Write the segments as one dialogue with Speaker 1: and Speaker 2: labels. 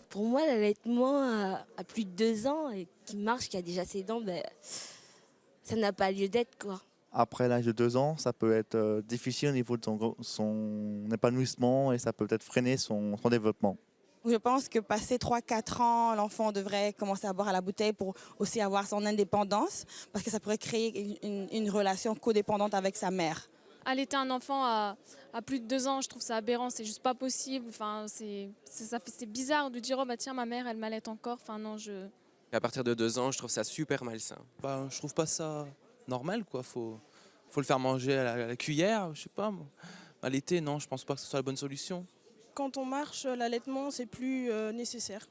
Speaker 1: Pour moi, l'allaitement à plus de 2 ans et qui marche, qui a déjà ses dents, ça n'a pas lieu d'être, quoi.
Speaker 2: Après l'âge de 2 ans, ça peut être difficile au niveau de son épanouissement et ça peut peut-être freiner son développement.
Speaker 3: Je pense que passé 3-4 ans, l'enfant devrait commencer à boire à la bouteille pour aussi avoir son indépendance, parce que ça pourrait créer une relation codépendante avec sa mère.
Speaker 4: Allaiter un enfant à plus de 2 ans, je trouve ça aberrant, c'est juste pas possible. Enfin, c'est bizarre de dire oh bah tiens ma mère elle m'allaite encore. Enfin non
Speaker 5: À partir de 2 ans, je trouve ça super malsain.
Speaker 6: Je trouve pas ça normal, quoi. Faut le faire manger à la cuillère, je sais pas. Moi. Allaiter, non, je pense pas que ce soit la bonne solution.
Speaker 7: Quand on marche, l'allaitement, c'est plus nécessaire.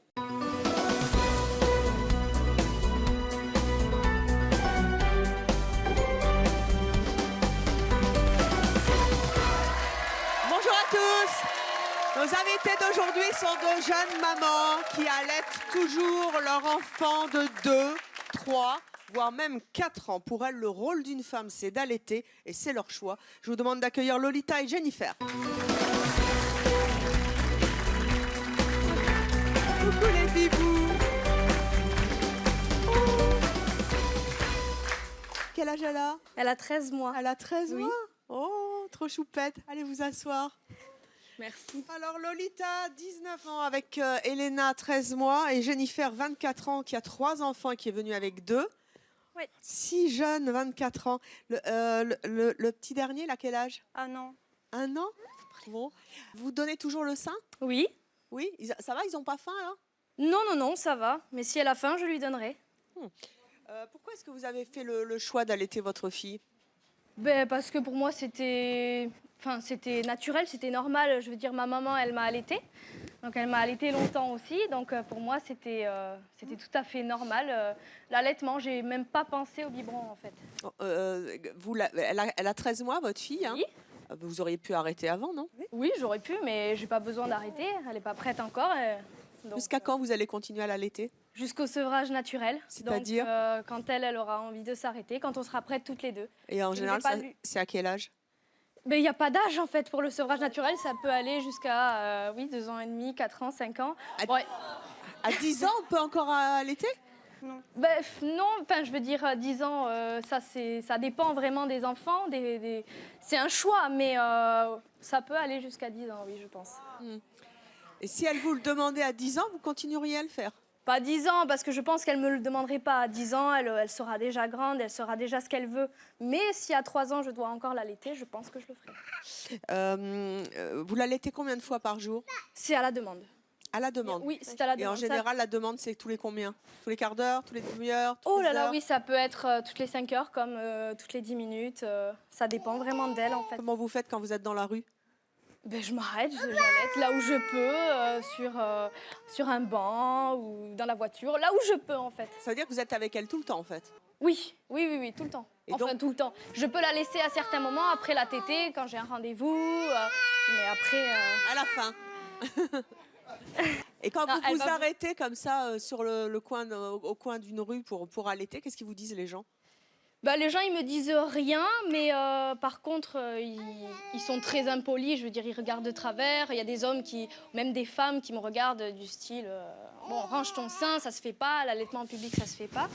Speaker 8: Bonjour à tous. Nos invités d'aujourd'hui sont de jeunes mamans qui allaitent toujours leur enfant de 2, 3, voire même 4 ans. Pour elles, le rôle d'une femme, c'est d'allaiter et c'est leur choix. Je vous demande d'accueillir Lolita et Jennifer. Coucou les bibous. Oh. Quel âge elle a?
Speaker 9: Elle a 13 mois.
Speaker 8: Elle a 13
Speaker 9: Oui.
Speaker 8: mois. Oh, trop choupette. Allez vous asseoir.
Speaker 9: Merci.
Speaker 8: Alors Lolita, 19 ans avec Elena, 13 mois, et Jennifer, 24 ans, qui a 3 enfants et qui est venue avec 2.
Speaker 9: Oui.
Speaker 8: Si jeune, 24 ans. Le petit dernier, il a quel âge?
Speaker 9: 1 an.
Speaker 8: 1 an. Bon. Vous donnez toujours le sein?
Speaker 9: Oui.
Speaker 8: Oui. Ça va, ils n'ont pas faim là?
Speaker 9: Non, ça va. Mais si elle a faim, je lui donnerai.
Speaker 8: Pourquoi est-ce que vous avez fait le choix d'allaiter votre fille?
Speaker 9: Parce que pour moi, c'était naturel, c'était normal. Je veux dire, ma maman, elle m'a allaitée. Donc, elle m'a allaitée longtemps aussi. Donc, pour moi, c'était tout à fait normal. L'allaitement, j'ai même pas pensé au biberon, en fait.
Speaker 8: Elle a 13 mois, votre fille, hein?
Speaker 9: Oui.
Speaker 8: Vous auriez pu arrêter avant, non?
Speaker 9: Oui, j'aurais pu, mais j'ai pas besoin d'arrêter. Elle n'est pas prête encore.
Speaker 8: Jusqu'à quand vous allez continuer à l'allaiter?
Speaker 9: Jusqu'au sevrage naturel.
Speaker 8: C'est-à-dire
Speaker 9: quand elle aura envie de s'arrêter, quand on sera prêtes toutes les deux.
Speaker 8: Et en
Speaker 9: Je
Speaker 8: général,
Speaker 9: n'ai pas lu.
Speaker 8: c'est à quel âge?
Speaker 9: Il n'y a pas d'âge en fait pour le sevrage naturel, ça peut aller jusqu'à 2 ans et demi, 4 ans, 5 ans. Ouais.
Speaker 8: À 10 ans, on peut encore allaiter?
Speaker 9: Non, enfin je veux dire 10 ans, ça dépend vraiment des enfants, c'est un choix, mais ça peut aller jusqu'à 10 ans, oui je pense.
Speaker 8: Et si elle vous le demandait à 10 ans, vous continueriez à le faire?
Speaker 9: Pas 10 ans, parce que je pense qu'elle ne me le demanderait pas. À 10 ans, elle sera déjà grande, elle saura déjà ce qu'elle veut. Mais si à 3 ans, je dois encore l'allaiter, je pense que je le ferai.
Speaker 8: Vous l'allaitez combien de fois par jour?
Speaker 9: C'est à la demande.
Speaker 8: À la demande?
Speaker 9: Oui, c'est à la demande.
Speaker 8: Et en général, la demande, c'est tous les combien? Tous les quarts d'heure, tous les demi-heures?
Speaker 9: Oh là là, oui, ça peut être toutes les 5 heures, comme toutes les 10 minutes. Ça dépend vraiment d'elle, en fait.
Speaker 8: Comment vous faites quand vous êtes dans la rue?
Speaker 9: Je m'arrête, j'allaite là où je peux, sur un banc ou dans la voiture, là où je peux en fait.
Speaker 8: Ça veut dire que vous êtes avec elle tout le temps en fait?
Speaker 9: Oui, tout le temps.
Speaker 8: Et
Speaker 9: enfin,
Speaker 8: donc...
Speaker 9: tout le temps. Je peux la laisser à certains moments, après la tétée, quand j'ai un rendez-vous, mais après...
Speaker 8: À la fin. Et quand vous vous arrêtez comme ça sur au coin d'une rue pour allaiter, qu'est-ce qu'ils vous disent les gens?
Speaker 9: Les gens, ils me disent rien, mais par contre, ils sont très impolis. Je veux dire, ils regardent de travers. Il y a des hommes, même des femmes qui me regardent du style bon, range ton sein, ça se fait pas. L'allaitement en public, ça se fait pas.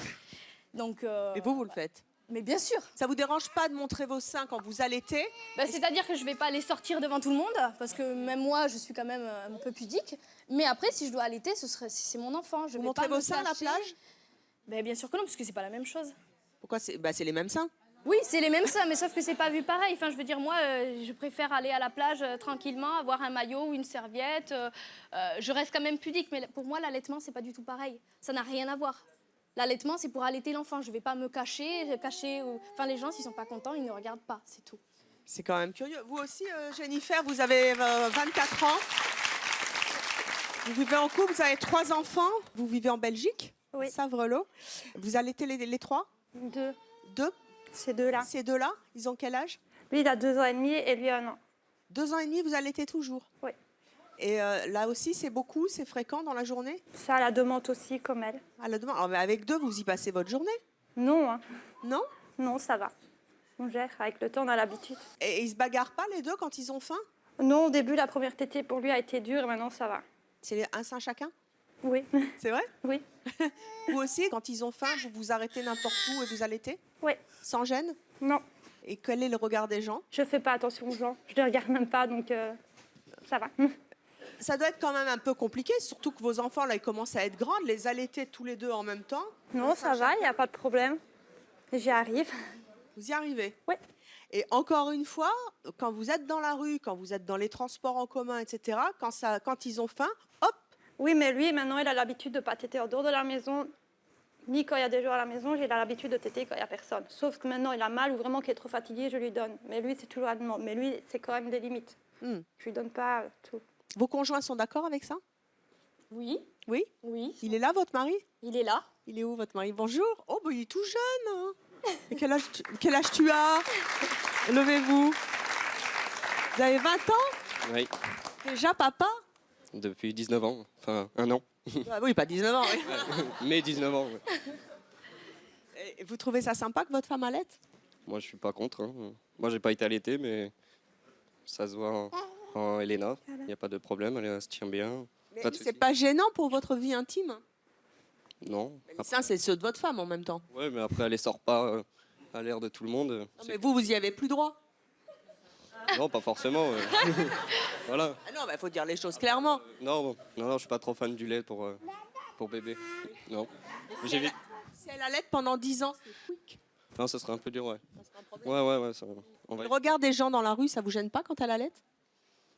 Speaker 9: Donc.
Speaker 8: Et vous le faites?
Speaker 9: Mais bien sûr.
Speaker 8: Ça vous dérange pas de montrer vos seins quand vous allaitez?
Speaker 9: C'est-à-dire que je vais pas les sortir devant tout le monde, parce que même moi, je suis quand même un peu pudique. Mais après, si je dois allaiter, c'est mon enfant.
Speaker 8: Vous montrez vos seins à la plage?
Speaker 9: Bien sûr que non, parce que c'est pas la même chose.
Speaker 8: Pourquoi? C'est les mêmes seins.
Speaker 9: Oui, c'est les mêmes seins, mais sauf que c'est pas vu pareil. Enfin, je veux dire, moi, je préfère aller à la plage tranquillement, avoir un maillot ou une serviette. Je reste quand même pudique, mais pour moi, l'allaitement, c'est pas du tout pareil. Ça n'a rien à voir. L'allaitement, c'est pour allaiter l'enfant. Je vais pas me cacher. Enfin, les gens, s'ils sont pas contents, ils ne regardent pas, c'est tout.
Speaker 8: C'est quand même curieux. Vous aussi, Jennifer, vous avez 24 ans. Vous vivez en couple, vous avez 3 enfants. Vous vivez en Belgique?
Speaker 10: Oui.
Speaker 8: Savrelo. Vous allaitez les 3?
Speaker 10: 2.
Speaker 8: 2?
Speaker 10: Ces deux-là.
Speaker 8: Ces deux-là, ils ont quel âge?
Speaker 10: Lui, il a 2 ans et demi et lui, 1 an.
Speaker 8: 2 ans et demi, vous allaitez toujours?
Speaker 10: Oui.
Speaker 8: Et là aussi, c'est beaucoup, c'est fréquent dans la journée?
Speaker 10: Ça, à la demande aussi, comme elle.
Speaker 8: À la demande. Alors, mais avec 2, vous y passez votre journée?
Speaker 10: Non. Hein.
Speaker 8: Non?
Speaker 10: Non, ça va. On gère. Avec le temps, on a l'habitude.
Speaker 8: Et ils se bagarrent pas, les deux, quand ils ont faim?
Speaker 10: Non, au début, la première tétée pour lui a été dure et maintenant, ça va.
Speaker 8: C'est un sein chacun?
Speaker 10: Oui.
Speaker 8: C'est vrai?
Speaker 10: Oui.
Speaker 8: Vous aussi, quand ils ont faim, vous vous arrêtez n'importe où et vous allaitez?
Speaker 10: Oui.
Speaker 8: Sans gêne?
Speaker 10: Non,
Speaker 8: Et quel est le regard des gens?
Speaker 10: je fais pas attention aux gens. Je les regarde même pas, donc ça va.
Speaker 8: Ça doit être quand même un peu compliqué, surtout que vos enfants, là, ils commencent à être grands, de les allaiter tous les deux en même temps.
Speaker 10: Non, ça va, il n'y a pas de problème. J'y arrive.
Speaker 8: Vous y arrivez?
Speaker 10: Oui.
Speaker 8: Et encore une fois, quand vous êtes dans la rue, quand vous êtes dans les transports en commun, etc., quand ils ont faim, hop,
Speaker 10: Oui, mais lui, maintenant, il a l'habitude de pas téter en dehors de la maison. Ni quand il y a des gens à la maison, j'ai l'habitude de téter quand il n'y a personne. Sauf que maintenant, il a mal ou vraiment qu'il est trop fatigué, je lui donne. Mais lui, c'est toujours à demande. Mais lui, c'est quand même des limites.
Speaker 8: Hmm.
Speaker 10: Je lui donne pas tout.
Speaker 8: vos conjoints sont d'accord avec ça?
Speaker 9: Oui,
Speaker 8: Oui?
Speaker 9: oui,
Speaker 8: Il est là, votre mari?
Speaker 9: il est là.
Speaker 8: Il est où, votre mari? Bonjour. Oh, bah, il est tout jeune. Hein. Et quel âge tu as? Levez-vous. Vous avez 20 ans?
Speaker 5: Oui,
Speaker 8: Déjà, papa?
Speaker 5: depuis 19 ans, enfin un an.
Speaker 8: Ah oui, pas 19 ans. Oui.
Speaker 5: Mais 19 ans, ouais.
Speaker 8: Et vous trouvez ça sympa que votre femme allaite?
Speaker 5: Moi je suis pas contre. Hein. Moi j'ai pas été allaité, mais ça se voit en Elena. Il n'y a pas de problème, elle se tient bien.
Speaker 8: Mais
Speaker 5: Pas de
Speaker 8: c'est
Speaker 5: souci.
Speaker 8: pas gênant pour votre vie intime?
Speaker 5: Non.
Speaker 8: Mais ça, c'est ceux de votre femme en même temps.
Speaker 5: Ouais, mais après elle les sort pas à l'air de tout le monde.
Speaker 8: Non, mais vous y avez plus droit.
Speaker 5: Non, pas forcément. Voilà.
Speaker 8: Ah non, il faut dire les choses clairement.
Speaker 5: Non, je suis pas trop fan du lait pour bébé. Non.
Speaker 8: Si elle allaite pendant 10 ans, c'est quick.
Speaker 5: Non, ça serait un peu dur, ouais.
Speaker 8: Ça serait un problème.
Speaker 5: Ouais, ça, on va
Speaker 8: Le regard des gens dans la rue, ça vous gêne pas quand elle allaite?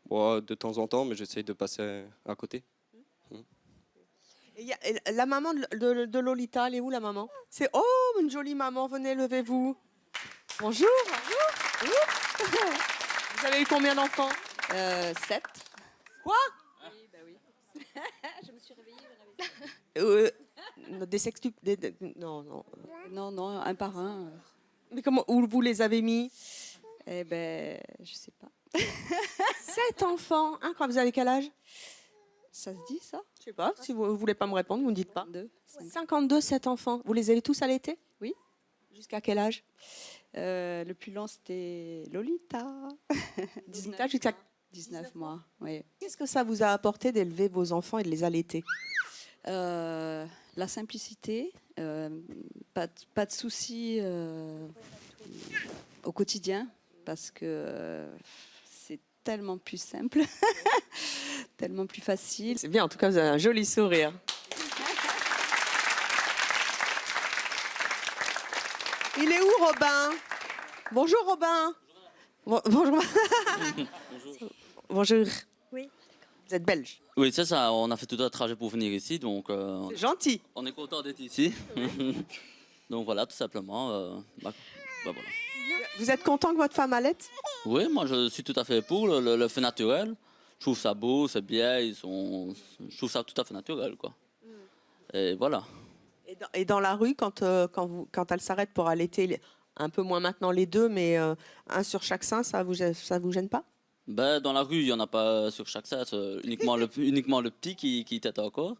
Speaker 5: bon, de temps en temps, mais j'essaye de passer à côté.
Speaker 8: Et la maman de Lolita, elle est où la maman? C'est oh, une jolie maman, venez, levez-vous. Bonjour. Bonjour. Vous avez eu combien d'enfants?
Speaker 11: 7.
Speaker 8: Quoi?
Speaker 11: Oui, bah oui. Je me suis réveillée.
Speaker 8: Des sextuples. Non.
Speaker 11: Non, un par un.
Speaker 8: Mais comment, où vous les avez mis?
Speaker 11: Eh ben, je sais pas.
Speaker 8: 7 enfants. Incroyable. Vous avez quel âge?
Speaker 11: Ça se dit, ça?
Speaker 8: Je sais pas. Si vous ne voulez pas me répondre, vous ne dites pas.
Speaker 11: 2.
Speaker 8: 52, 7 enfants. Vous les avez tous allaités?
Speaker 11: Oui.
Speaker 8: Jusqu'à quel âge?
Speaker 11: Le plus lent, c'était Lolita.
Speaker 8: 19 jusqu'à
Speaker 11: 19 mois, oui.
Speaker 8: Qu'est-ce que ça vous a apporté d'élever vos enfants et de les allaiter?
Speaker 11: La simplicité, pas de soucis au quotidien, parce que c'est tellement plus simple, tellement plus facile.
Speaker 8: C'est bien, en tout cas, vous avez un joli sourire. Il est où, Robin? Bonjour, Robin. Bonjour. Bonjour.
Speaker 10: Oui.
Speaker 8: Vous êtes belge?
Speaker 12: Oui, c'est ça. On a fait tout un trajet pour venir ici, donc
Speaker 8: C'est gentil.
Speaker 12: on est content d'être ici. Donc voilà, tout simplement. Voilà.
Speaker 8: Vous êtes content que votre femme allaite?
Speaker 12: Oui, moi je suis tout à fait pour le fait naturel. Je trouve ça beau, c'est bien. Je trouve ça tout à fait naturel, quoi. Et voilà.
Speaker 8: Et dans la rue, quand elle s'arrête pour allaiter, un peu moins maintenant les deux, mais un sur chaque sein, ça vous gêne pas?
Speaker 12: Ben, dans la rue, il n'y en a pas sur chaque sein, c'est uniquement le petit qui tète encore.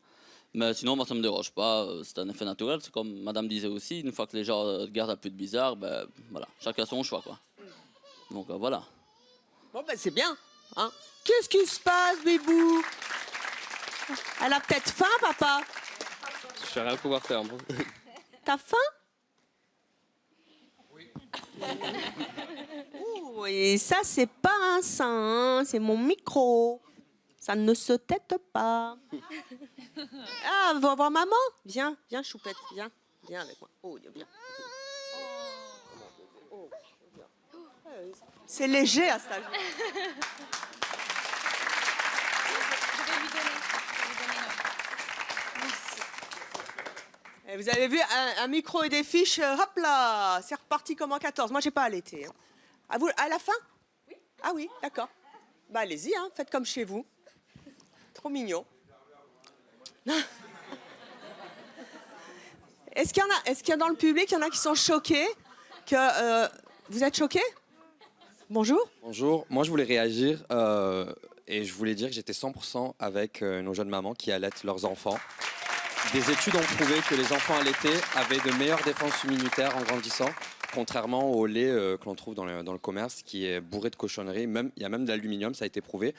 Speaker 12: Mais sinon, moi, ça ne me dérange pas. C'est un effet naturel. C'est comme Madame disait aussi, une fois que les gens gardent un peu de bizarre, ben, voilà, chacun son choix, quoi. Donc voilà.
Speaker 8: Bon, ben c'est bien. Hein. Qu'est-ce qui se passe, Bébou? Elle a peut-être faim, papa?
Speaker 5: Je vais rien pouvoir faire, moi.
Speaker 8: T'as faim? Oui. Et ça, c'est pas un sein, hein, c'est mon micro. Ça ne se tête pas. Ah, va voir maman. Viens, choupette, viens avec moi. Oh, viens. C'est léger à cet âge. Vous avez vu un micro et des fiches, hop là, c'est reparti comme en 14. Moi, j'ai pas allaité. Hein. À la fin? Oui. Ah oui, d'accord. Bah allez-y, hein, faites comme chez vous. Trop mignon. Est-ce qu'il y a dans le public, il y en a qui sont choqués que vous êtes choqués? Bonjour.
Speaker 13: Bonjour, moi je voulais réagir et je voulais dire que j'étais 100% avec nos jeunes mamans qui allaitent leurs enfants. Des études ont prouvé que les enfants allaités avaient de meilleures défenses immunitaires en grandissant, contrairement au lait que l'on trouve dans le commerce, qui est bourré de cochonneries. Il y a même de l'aluminium, ça a été prouvé.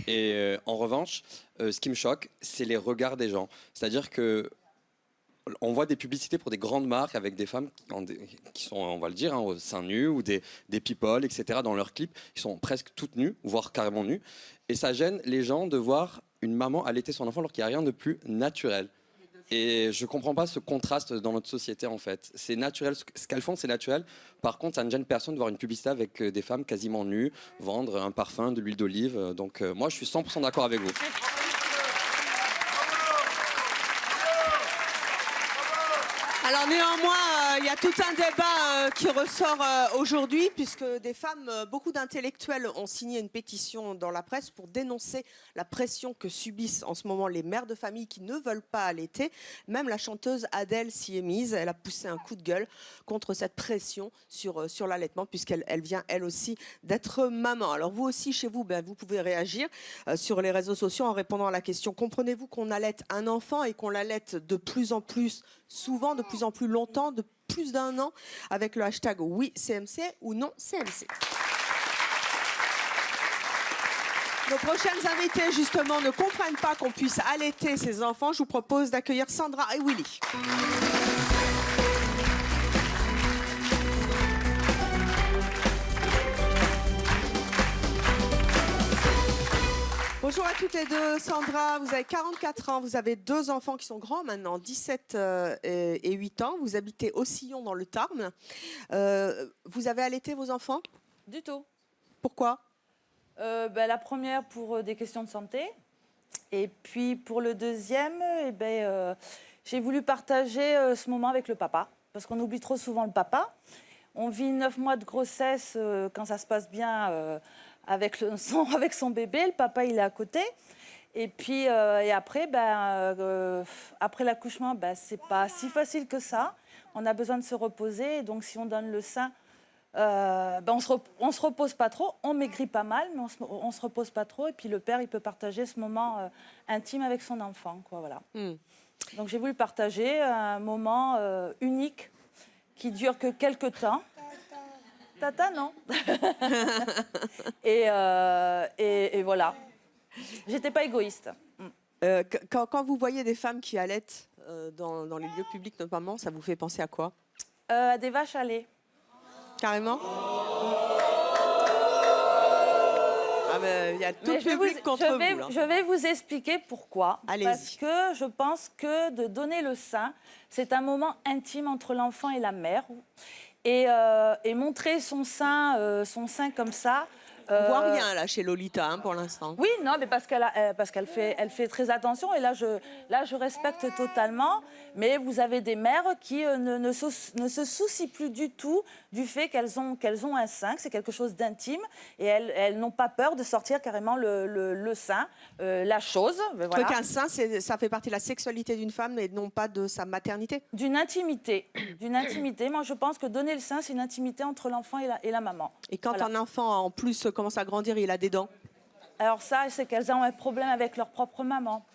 Speaker 13: Et en revanche, ce qui me choque, c'est les regards des gens. C'est-à-dire que on voit des publicités pour des grandes marques avec des femmes qui sont, on va le dire, au seins nus ou des people, etc. Dans leurs clips, ils sont presque toutes nues, voire carrément nues. Et ça gêne les gens de voir une maman allaiter son enfant alors qu'il n'y a rien de plus naturel. Et je ne comprends pas ce contraste dans notre société, en fait. C'est naturel, ce qu'elles font, c'est naturel. Par contre, ça ne gêne personne de voir une publicité avec des femmes quasiment nues, vendre un parfum, de l'huile d'olive. Donc moi, je suis 100% d'accord avec vous.
Speaker 8: Alors néanmoins, il y a tout un débat qui ressort aujourd'hui, puisque des femmes, beaucoup d'intellectuels ont signé une pétition dans la presse pour dénoncer la pression que subissent en ce moment les mères de famille qui ne veulent pas allaiter. Même la chanteuse Adèle s'y est mise. Elle a poussé un coup de gueule contre cette pression sur l'allaitement, puisqu'elle vient elle aussi d'être maman. Alors vous aussi, chez vous, vous pouvez réagir sur les réseaux sociaux en répondant à la question: comprenez-vous qu'on allaite un enfant et qu'on l'allaite de plus en plus souvent, de plus en plus longtemps, de plus d'1 an, avec le hashtag oui CMC ou non CMC. Nos prochaines invitées, justement, ne comprennent pas qu'on puisse allaiter ses enfants. Je vous propose d'accueillir Sandra et Willy. Bonjour à toutes les deux. Sandra, vous avez 44 ans, vous avez 2 enfants qui sont grands maintenant, 17 et 8 ans. Vous habitez au Sillon dans le Tarn. Vous avez allaité vos enfants?
Speaker 14: Du tout.
Speaker 8: Pourquoi?
Speaker 14: La première pour des questions de santé. Et puis pour le deuxième, j'ai voulu partager ce moment avec le papa. Parce qu'on oublie trop souvent le papa. On vit 9 mois de grossesse quand ça se passe bien avec son bébé. Le papa, il est à côté. Et puis et après, après l'accouchement, c'est pas si facile que ça. On a besoin de se reposer. Et donc, si on donne le sein, on se repose pas trop. On maigrit pas mal, mais on se repose pas trop. Et puis le père, il peut partager ce moment intime avec son enfant, quoi, voilà. Donc j'ai voulu partager un moment unique qui dure que quelques temps. Tata, non. et voilà. J'étais pas égoïste.
Speaker 8: Quand vous voyez des femmes qui allaitent dans les lieux publics notamment, ça vous fait penser à quoi?
Speaker 14: À des vaches à lait.
Speaker 8: Carrément? Il y a tout le public contre vous.
Speaker 14: Je vais vous expliquer pourquoi.
Speaker 8: Allez-y.
Speaker 14: Parce que je pense que de donner le sein, c'est un moment intime entre l'enfant et la mère. Et montrer son sein comme ça.
Speaker 8: On voit rien là chez Lolita pour l'instant.
Speaker 14: Oui, non, mais parce qu'elle fait très attention et là je respecte totalement. Mais vous avez des mères qui ne se soucient plus du tout du fait qu'elles ont un sein, que c'est quelque chose d'intime et elles n'ont pas peur de sortir carrément le sein, la chose. Voilà.
Speaker 8: Qu'un sein, ça fait partie de la sexualité d'une femme et non pas de sa maternité.
Speaker 14: D'une intimité. Moi, je pense que donner le sein, c'est une intimité entre l'enfant et la maman.
Speaker 8: Et quand un enfant en plus commence à grandir, il a des dents.
Speaker 14: Alors ça, c'est qu'elles ont un problème avec leur propre maman.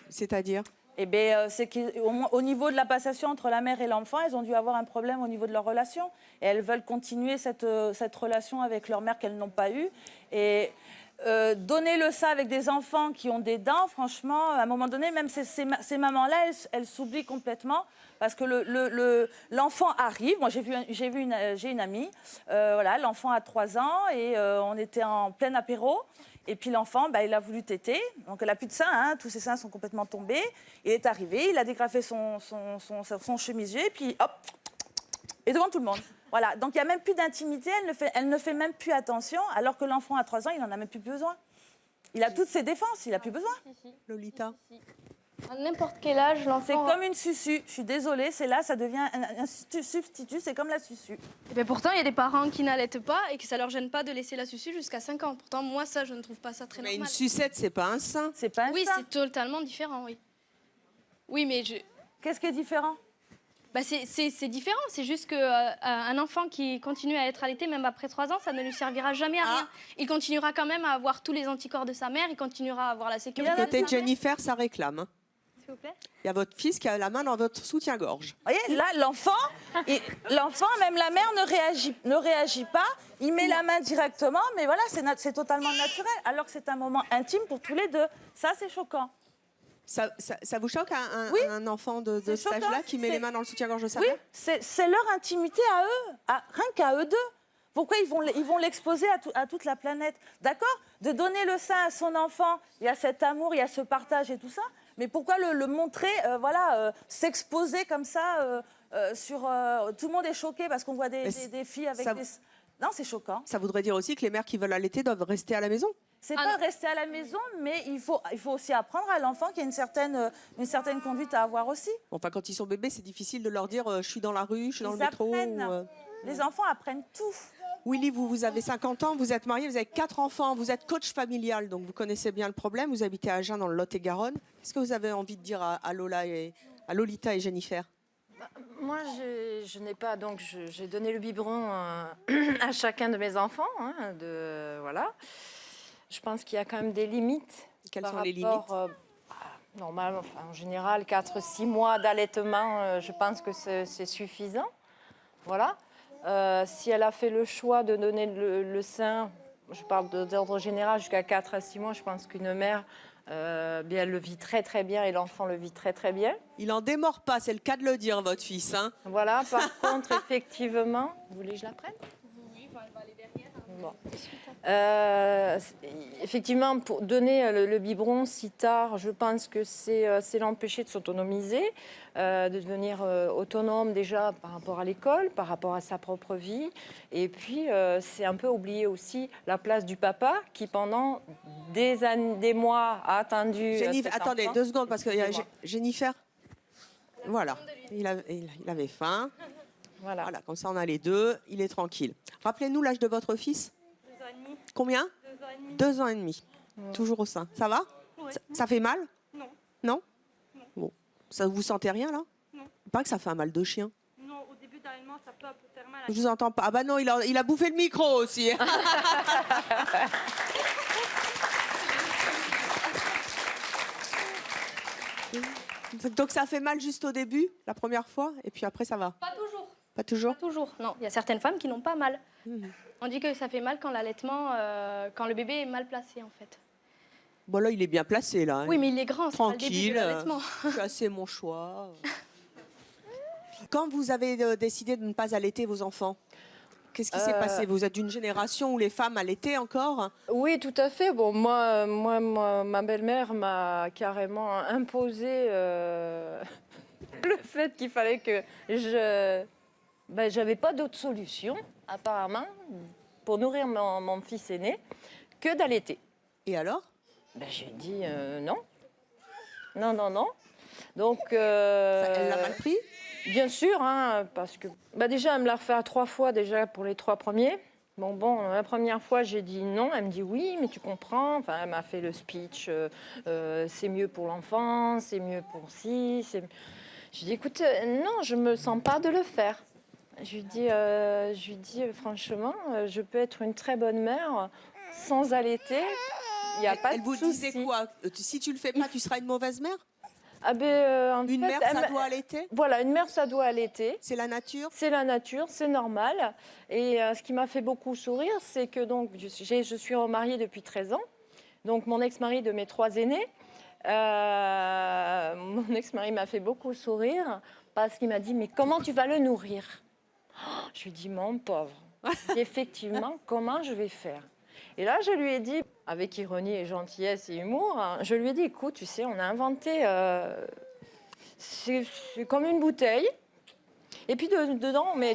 Speaker 8: C'est-à-dire?
Speaker 14: Eh bien, c'est qu'au niveau de la passation entre la mère et l'enfant, elles ont dû avoir un problème au niveau de leur relation. Et elles veulent continuer cette relation avec leur mère qu'elles n'ont pas eue. Et donner le sein avec des enfants qui ont des dents, franchement, à un moment donné, même ces mamans-là, elles s'oublient complètement. Parce que l'enfant arrive. Moi, j'ai une amie. Voilà, l'enfant a 3 ans et on était en plein apéro. Et puis l'enfant, il a voulu téter. Donc elle n'a plus de seins, hein, tous ses seins sont complètement tombés. Il est arrivé, il a dégrafé son chemisier, et puis hop, et devant tout le monde. Voilà, donc il n'y a même plus d'intimité, elle ne fait même plus attention, alors que l'enfant à 3 ans, il n'en a même plus besoin. Il a toutes ses défenses, il n'a plus besoin.
Speaker 8: Lolita?
Speaker 9: À n'importe quel âge, l'enfant...
Speaker 14: C'est comme une susu. Je suis désolée, c'est là, ça devient un substitut, c'est comme la susu.
Speaker 9: Et bien pourtant, il y a des parents qui n'allaitent pas et que ça leur gêne pas de laisser la susu jusqu'à 5 ans. Pourtant, moi, ça, je ne trouve pas ça très normal.
Speaker 8: Mais une sucette, c'est pas un sein.
Speaker 14: C'est pas un sein.
Speaker 9: Oui, c'est totalement différent, oui. Oui, mais
Speaker 14: Qu'est-ce qui est différent?
Speaker 9: C'est différent, c'est juste qu'un enfant qui continue à être allaité, même après 3 ans, ça ne lui servira jamais à rien. Il continuera quand même à avoir tous les anticorps de sa mère, il continuera à avoir la sécurité.
Speaker 8: Du côté de Jennifer, ça réclame.
Speaker 10: S'il vous plaît.
Speaker 8: Il y a votre fils qui a la main dans votre soutien-gorge.
Speaker 14: Vous voyez, là, l'enfant, même la mère ne réagit pas. Il met la main directement, mais voilà, c'est totalement naturel. Alors que c'est un moment intime pour tous les deux. Ça, c'est choquant.
Speaker 8: Ça vous choque un enfant de
Speaker 14: C'est
Speaker 8: cet âge-là
Speaker 14: choquant,
Speaker 8: qui met les mains dans le soutien-gorge de sa
Speaker 14: Oui,
Speaker 8: mère?
Speaker 14: c'est leur intimité à eux, rien qu'à eux deux. Pourquoi ils vont l'exposer à toute la planète? D'accord? De donner le sein à son enfant, il y a cet amour, il y a ce partage et tout ça. Mais pourquoi le montrer, s'exposer comme ça sur... tout le monde est choqué parce qu'on voit des filles avec des... Non, c'est choquant.
Speaker 8: Ça voudrait dire aussi que les mères qui veulent allaiter doivent rester à la maison?
Speaker 14: C'est pas rester à la maison, mais il faut aussi apprendre à l'enfant qu'il y a une certaine conduite à avoir aussi.
Speaker 8: Enfin, quand ils sont bébés, c'est difficile de leur dire je suis dans la rue, je suis dans le métro.
Speaker 14: Apprennent. Les enfants apprennent tout.
Speaker 8: Willy, vous avez 50 ans, vous êtes marié, vous avez 4 enfants, vous êtes coach familial, donc vous connaissez bien le problème. Vous habitez à Agen, dans le Lot-et-Garonne. Qu'est-ce que vous avez envie de dire à Lolita et Jennifer?
Speaker 15: Moi, je n'ai pas, donc j'ai donné le biberon à chacun de mes enfants. Voilà. Je pense qu'il y a quand même des limites.
Speaker 8: Quelles sont les limites?
Speaker 15: Normalement, en général, 4-6 mois d'allaitement, je pense que c'est suffisant. Voilà. Si elle a fait le choix de donner le sein, je parle d'ordre général, jusqu'à 4 à 6 mois, je pense qu'une mère, elle le vit très très bien et l'enfant le vit très très bien.
Speaker 8: Il en démord pas, c'est le cas de le dire, votre fils. Hein.
Speaker 15: Voilà, par contre, effectivement... Vous voulez que je la prenne?
Speaker 10: Oui, elle va aller derrière.
Speaker 15: Bon. Effectivement, pour donner le biberon si tard, je pense que c'est l'empêcher de s'autonomiser, de devenir autonome déjà par rapport à l'école, par rapport à sa propre vie. Et puis, c'est un peu oublier aussi la place du papa qui, pendant des années, des mois, a attendu.
Speaker 8: Attendez, 2 secondes, parce qu'il y a Jennifer. Voilà, il avait faim. Voilà, comme ça on a les deux, il est tranquille. Rappelez-nous l'âge de votre fils.
Speaker 10: 2 ans et demi.
Speaker 8: Combien? 2 ans et demi. Toujours au sein. Ça va?
Speaker 10: Ouais.
Speaker 8: Ça fait mal?
Speaker 10: Non.
Speaker 8: Non? Bon. Ça vous sentez rien là?
Speaker 10: Non.
Speaker 8: Il paraît que ça fait un mal de chien.
Speaker 10: Non, au début d'allaitement, ça peut faire mal.
Speaker 8: Je vous entends pas. Ah bah non, il a bouffé le micro aussi. Donc ça fait mal juste au début, la première fois, et puis après ça va?
Speaker 9: Pas toujours.
Speaker 8: Pas toujours?
Speaker 9: Pas toujours, non. Il y a certaines femmes qui n'ont pas mal. On dit que ça fait mal quand l'allaitement, quand le bébé est mal placé en fait.
Speaker 8: Bon là, il est bien placé là. Hein.
Speaker 9: Oui, mais il est grand, c'est pas le début
Speaker 8: Tranquille,
Speaker 9: de l'allaitement.
Speaker 8: c'est mon choix. Quand vous avez décidé de ne pas allaiter vos enfants, qu'est-ce qui s'est passé? Vous êtes d'une génération où les femmes allaitaient encore?
Speaker 15: Oui, tout à fait. Bon, moi ma belle-mère m'a carrément imposé le fait qu'il fallait que j'avais pas d'autre solution, apparemment, pour nourrir mon fils aîné, que d'allaiter.
Speaker 8: Et alors?
Speaker 15: J'ai dit non. Non. Donc...
Speaker 8: Elle l'a mal pris?
Speaker 15: Bien sûr, hein, parce que déjà, elle me l'a refait 3 fois déjà pour les 3 premiers. Bon, la première fois, j'ai dit non. Elle me dit oui, mais tu comprends. Enfin, elle m'a fait le speech. C'est mieux pour l'enfant, c'est mieux pour si. J'ai dit écoute, non, je me sens pas de le faire. Je lui dis franchement, je peux être une très bonne mère sans allaiter. Il n'y a pas de souci.
Speaker 8: Elle vous disait quoi? Si tu le fais pas, tu seras une mauvaise mère?
Speaker 15: Une
Speaker 8: mère, ça doit allaiter?
Speaker 15: Voilà, une mère, ça doit allaiter.
Speaker 8: C'est la nature?
Speaker 15: C'est la nature, c'est normal. Et ce qui m'a fait beaucoup sourire, c'est que donc, je suis remariée depuis 13 ans. Donc, mon ex-mari de mes 3 aînés, mon ex-mari m'a fait beaucoup sourire parce qu'il m'a dit « Mais comment tu vas le nourrir ?» Je lui ai dit « Mon pauvre, effectivement, comment je vais faire ?» Et là, je lui ai dit, avec ironie et gentillesse et humour, je lui ai dit, écoute, tu sais, on a inventé, c'est comme une bouteille, et puis dedans, on met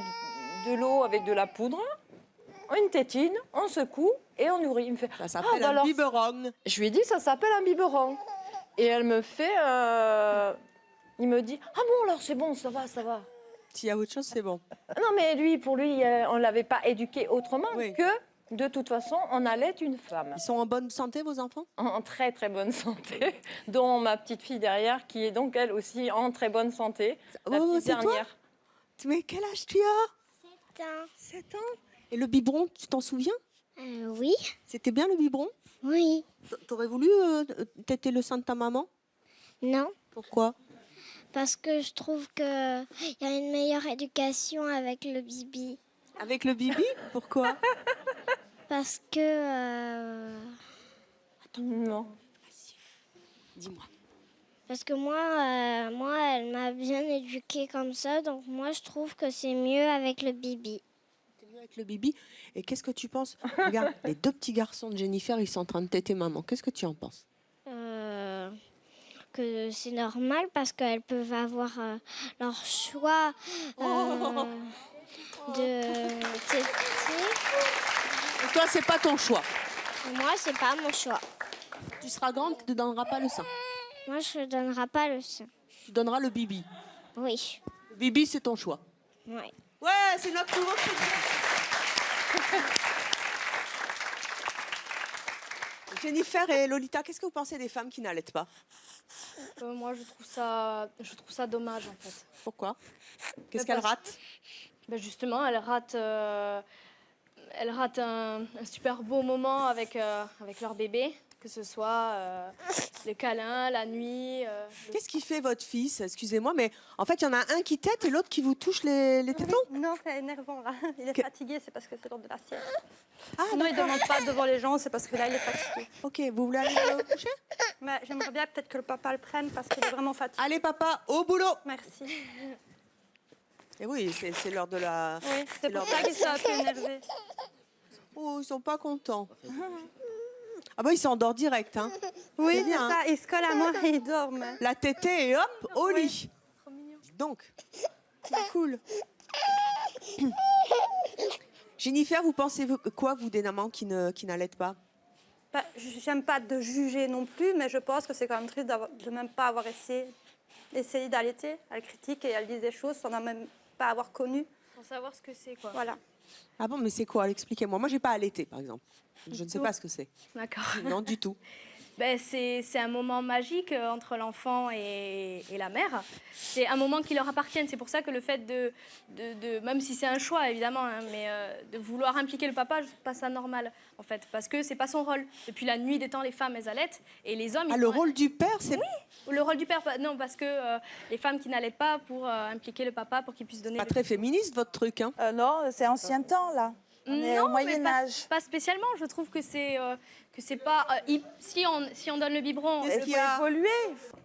Speaker 15: de l'eau avec de la poudre, une tétine, on secoue et on nourrit. Il me fait,
Speaker 8: ça s'appelle un biberon.
Speaker 15: Je lui ai dit, ça s'appelle un biberon. Et elle me fait, il me dit, ah bon, alors c'est bon, ça va.
Speaker 8: S'il y a autre chose, c'est bon.
Speaker 15: Non, mais pour lui, on ne l'avait pas éduqué autrement que... De toute façon, on allait une femme.
Speaker 8: Ils sont en bonne santé, vos enfants?
Speaker 15: En très, très bonne santé. Dont ma petite fille derrière, qui est donc, elle aussi, en très bonne santé. La petite dernière.
Speaker 8: Mais quel âge tu as?
Speaker 16: 7 ans.
Speaker 8: 7 ans? Et le biberon, tu t'en souviens?
Speaker 16: Oui.
Speaker 8: C'était bien le biberon?
Speaker 16: Oui.
Speaker 8: T'aurais voulu téter le sein de ta maman?
Speaker 16: Non,
Speaker 8: Pourquoi?
Speaker 16: parce que je trouve qu'il y a une meilleure éducation avec le bibi.
Speaker 8: Avec le bibi? Pourquoi?
Speaker 16: Parce que...
Speaker 15: Non.
Speaker 8: Dis-moi.
Speaker 16: Parce que moi, elle m'a bien éduquée comme ça, donc moi, je trouve que c'est mieux avec le bibi.
Speaker 8: C'est mieux avec le bibi. Et qu'est-ce que tu penses? Regarde, les deux petits garçons de Jennifer, ils sont en train de téter maman. Qu'est-ce que tu en penses?
Speaker 16: Que c'est normal parce qu'elles peuvent avoir leur choix de téter.
Speaker 8: Et toi, c'est pas ton choix.
Speaker 16: Moi, c'est pas mon choix.
Speaker 8: Tu seras grande, tu ne donneras pas le sein.
Speaker 16: Moi, je ne donnerai pas le sein.
Speaker 8: Tu donneras le bibi.
Speaker 16: Oui.
Speaker 8: Le bibi, c'est ton choix.
Speaker 16: Ouais.
Speaker 8: Ouais, c'est notre nouveau truc. Jennifer et Lolita, qu'est-ce que vous pensez des femmes qui n'allaitent pas?
Speaker 9: Moi, je trouve ça dommage, en fait.
Speaker 8: Pourquoi? Qu'est-ce qu'elles ratent?
Speaker 9: Ben justement, elles ratent un super beau moment avec leur bébé, que ce soit le câlin, la nuit.
Speaker 8: Qu'est-ce qui fait votre fils? Excusez-moi, mais en fait, il y en a un qui tète et l'autre qui vous touche les tétons?
Speaker 10: Non, c'est énervant là. Il est fatigué, c'est parce que c'est l'heure de la sieste.
Speaker 8: Ah,
Speaker 10: non, il ne demande pas devant les gens, c'est parce que là, il est fatigué.
Speaker 8: Ok, vous voulez aller le coucher?
Speaker 10: Mais j'aimerais bien peut-être que le papa le prenne parce qu'il est vraiment fatigué.
Speaker 8: Allez, papa, au boulot!
Speaker 10: Merci.
Speaker 8: Et oui, c'est l'heure de la...
Speaker 10: Oui, c'est pour ça qu'ils sont un peu énervés.
Speaker 8: Oh, ils sont pas contents. Ah bah, il s'endort direct, hein.
Speaker 10: Oui,
Speaker 8: C'est
Speaker 10: c'est
Speaker 8: bien,
Speaker 10: ça.
Speaker 8: hein.
Speaker 10: Il se colle à moi et il dort.
Speaker 8: La tétée et hop, au lit.
Speaker 10: Trop mignon.
Speaker 8: Donc, cool. Jennifer, vous pensez quoi, vous, des mamans qui n'allaitent pas?
Speaker 10: Bah, j'aime pas de juger non plus, mais je pense que c'est quand même triste de même pas avoir essayé d'allaiter. Elle critique et elle dit des choses sans même pas avoir connu.
Speaker 9: Sans savoir ce que c'est, quoi.
Speaker 10: Voilà.
Speaker 8: Ah bon, mais c'est quoi? Expliquez-moi. Moi, j'ai pas allaité, par exemple. Je ne sais pas ce que c'est.
Speaker 9: D'accord.
Speaker 8: Non, du tout.
Speaker 9: Ben, c'est un moment magique entre l'enfant et la mère. C'est un moment qui leur appartient. C'est pour ça que le fait même si c'est un choix évidemment, hein, mais de vouloir impliquer le papa, je trouve pas ça normal en fait, parce que c'est pas son rôle. Depuis la nuit des temps, les femmes elles allaitent et les hommes.
Speaker 8: Ah, le rôle du père, c'est...
Speaker 9: Oui, le rôle du père. Non, parce que les femmes qui n'allaitent pas pour impliquer le papa pour qu'il puisse donner.
Speaker 8: Pas très féministe votre truc, hein?
Speaker 14: Non, c'est ancien temps, là. On est au
Speaker 9: Non, mais
Speaker 14: Moyen-Âge.
Speaker 9: pas spécialement. Je trouve que c'est pas. Si on donne le biberon.
Speaker 8: Qu'est-ce qui a évolué?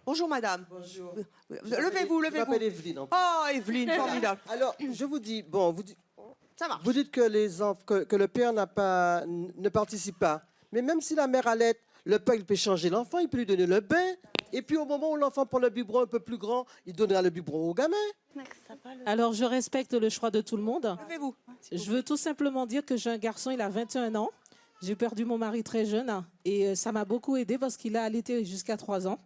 Speaker 8: Bonjour madame.
Speaker 17: Bonjour.
Speaker 8: Levez-vous,
Speaker 17: Je
Speaker 8: levez-vous.
Speaker 17: m'appelle Evelyne.
Speaker 8: Oh, Evelyne, formidable.
Speaker 17: Alors, je vous dis, bon,
Speaker 8: ça marche.
Speaker 17: Vous dites que que le père ne participe pas. Mais même si la mère allait, le père il peut changer l'enfant, il peut lui donner le bain. Et puis au moment où l'enfant prend le biberon un peu plus grand, il donnera le biberon au gamin.
Speaker 18: Alors, je respecte le choix de tout le monde.
Speaker 8: Levez-vous.
Speaker 18: Je veux tout simplement dire que j'ai un garçon, il a 21 ans. J'ai perdu mon mari très jeune et ça m'a beaucoup aidé parce qu'il a allaité jusqu'à 3 ans.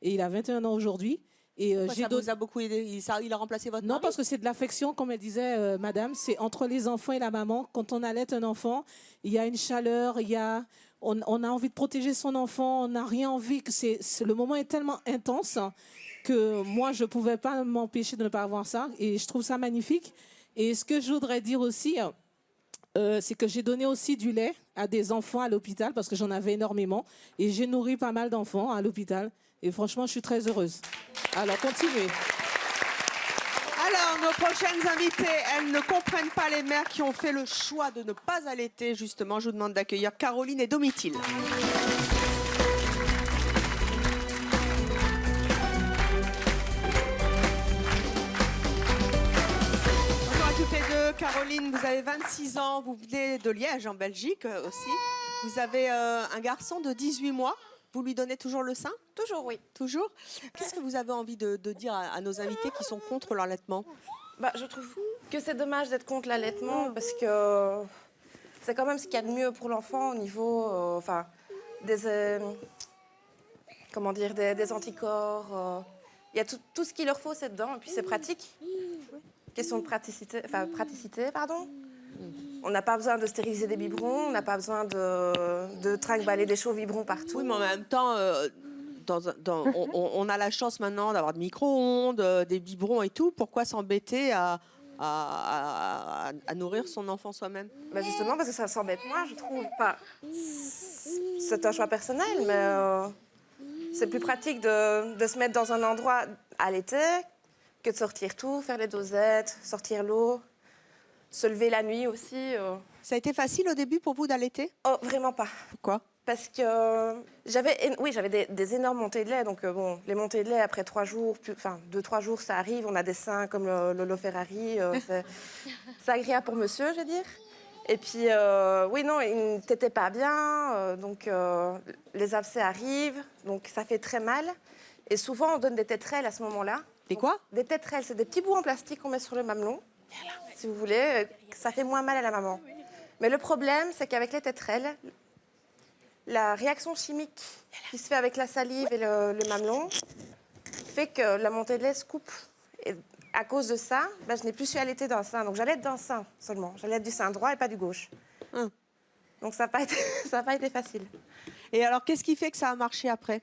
Speaker 18: Et il a 21 ans aujourd'hui. Et
Speaker 8: Ça vous a beaucoup aidé? Il a remplacé votre
Speaker 18: Non,
Speaker 8: mari?
Speaker 18: parce que c'est de l'affection, comme elle disait madame. C'est entre les enfants et la maman. Quand on allaite un enfant, il y a une chaleur, on a envie de protéger son enfant, on n'a rien envie. Le moment est tellement intense que moi, je ne pouvais pas m'empêcher de ne pas avoir ça. Et je trouve ça magnifique. Et ce que je voudrais dire aussi, c'est que j'ai donné aussi du lait à des enfants à l'hôpital parce que j'en avais énormément. Et j'ai nourri pas mal d'enfants à l'hôpital. Et franchement, je suis très heureuse. Alors, continuez.
Speaker 8: Alors, nos prochaines invitées, elles ne comprennent pas les mères qui ont fait le choix de ne pas allaiter. Justement, je vous demande d'accueillir Caroline et Domitille. Bonjour à toutes les deux. Caroline, vous avez 26 ans, vous venez de Liège, en Belgique aussi. Vous avez un garçon de 18 mois. Vous lui donnez toujours le sein?
Speaker 19: Toujours, oui.
Speaker 8: Toujours? Qu'est-ce que vous avez envie de dire à nos invités qui sont contre l'allaitement?
Speaker 19: Je trouve que c'est dommage d'être contre l'allaitement parce que c'est quand même ce qu'il y a de mieux pour l'enfant au niveau des anticorps. Il y a tout ce qu'il leur faut, c'est dedans, et puis c'est pratique. Question de praticité, pardon. On n'a pas besoin de stériliser des biberons, on n'a pas besoin de trinque-baller des chauds biberons partout.
Speaker 8: Oui, mais en même temps, on a la chance maintenant d'avoir des micro-ondes, des biberons et tout. Pourquoi s'embêter à nourrir son enfant soi-même?
Speaker 19: Justement, parce que ça s'embête moins, je trouve. C'est un choix personnel, mais C'est plus pratique de se mettre dans un endroit à l'été que de sortir tout, faire les dosettes, sortir l'eau, se lever la nuit aussi.
Speaker 8: Ça a été facile au début pour vous d'allaiter?
Speaker 19: Oh, vraiment pas.
Speaker 8: Pourquoi?
Speaker 19: Parce que j'avais des énormes montées de lait. Donc, les montées de lait, après 3 jours, 2-3 jours, ça arrive. On a des seins comme le Lolo Ferrari. C'est agréable pour monsieur, je veux dire. Et puis, oui, non, il ne tétait pas bien. Donc, les abcès arrivent. Donc, ça fait très mal. Et souvent, on donne des tétrelles à ce moment-là.
Speaker 8: Des quoi?
Speaker 19: Des tétrelles. C'est des petits bouts en plastique qu'on met sur le mamelon. Si vous voulez, ça fait moins mal à la maman. Mais le problème, c'est qu'avec les tétrelles, la réaction chimique qui se fait avec la salive et le mamelon fait que la montée de lait se coupe. Et à cause de ça, je n'ai plus su allaiter d'un sein. Donc j'allaite d'un sein seulement. J'allaite du sein droit et pas du gauche. Donc ça n'a pas été facile.
Speaker 8: Et alors, qu'est-ce qui fait que ça a marché après?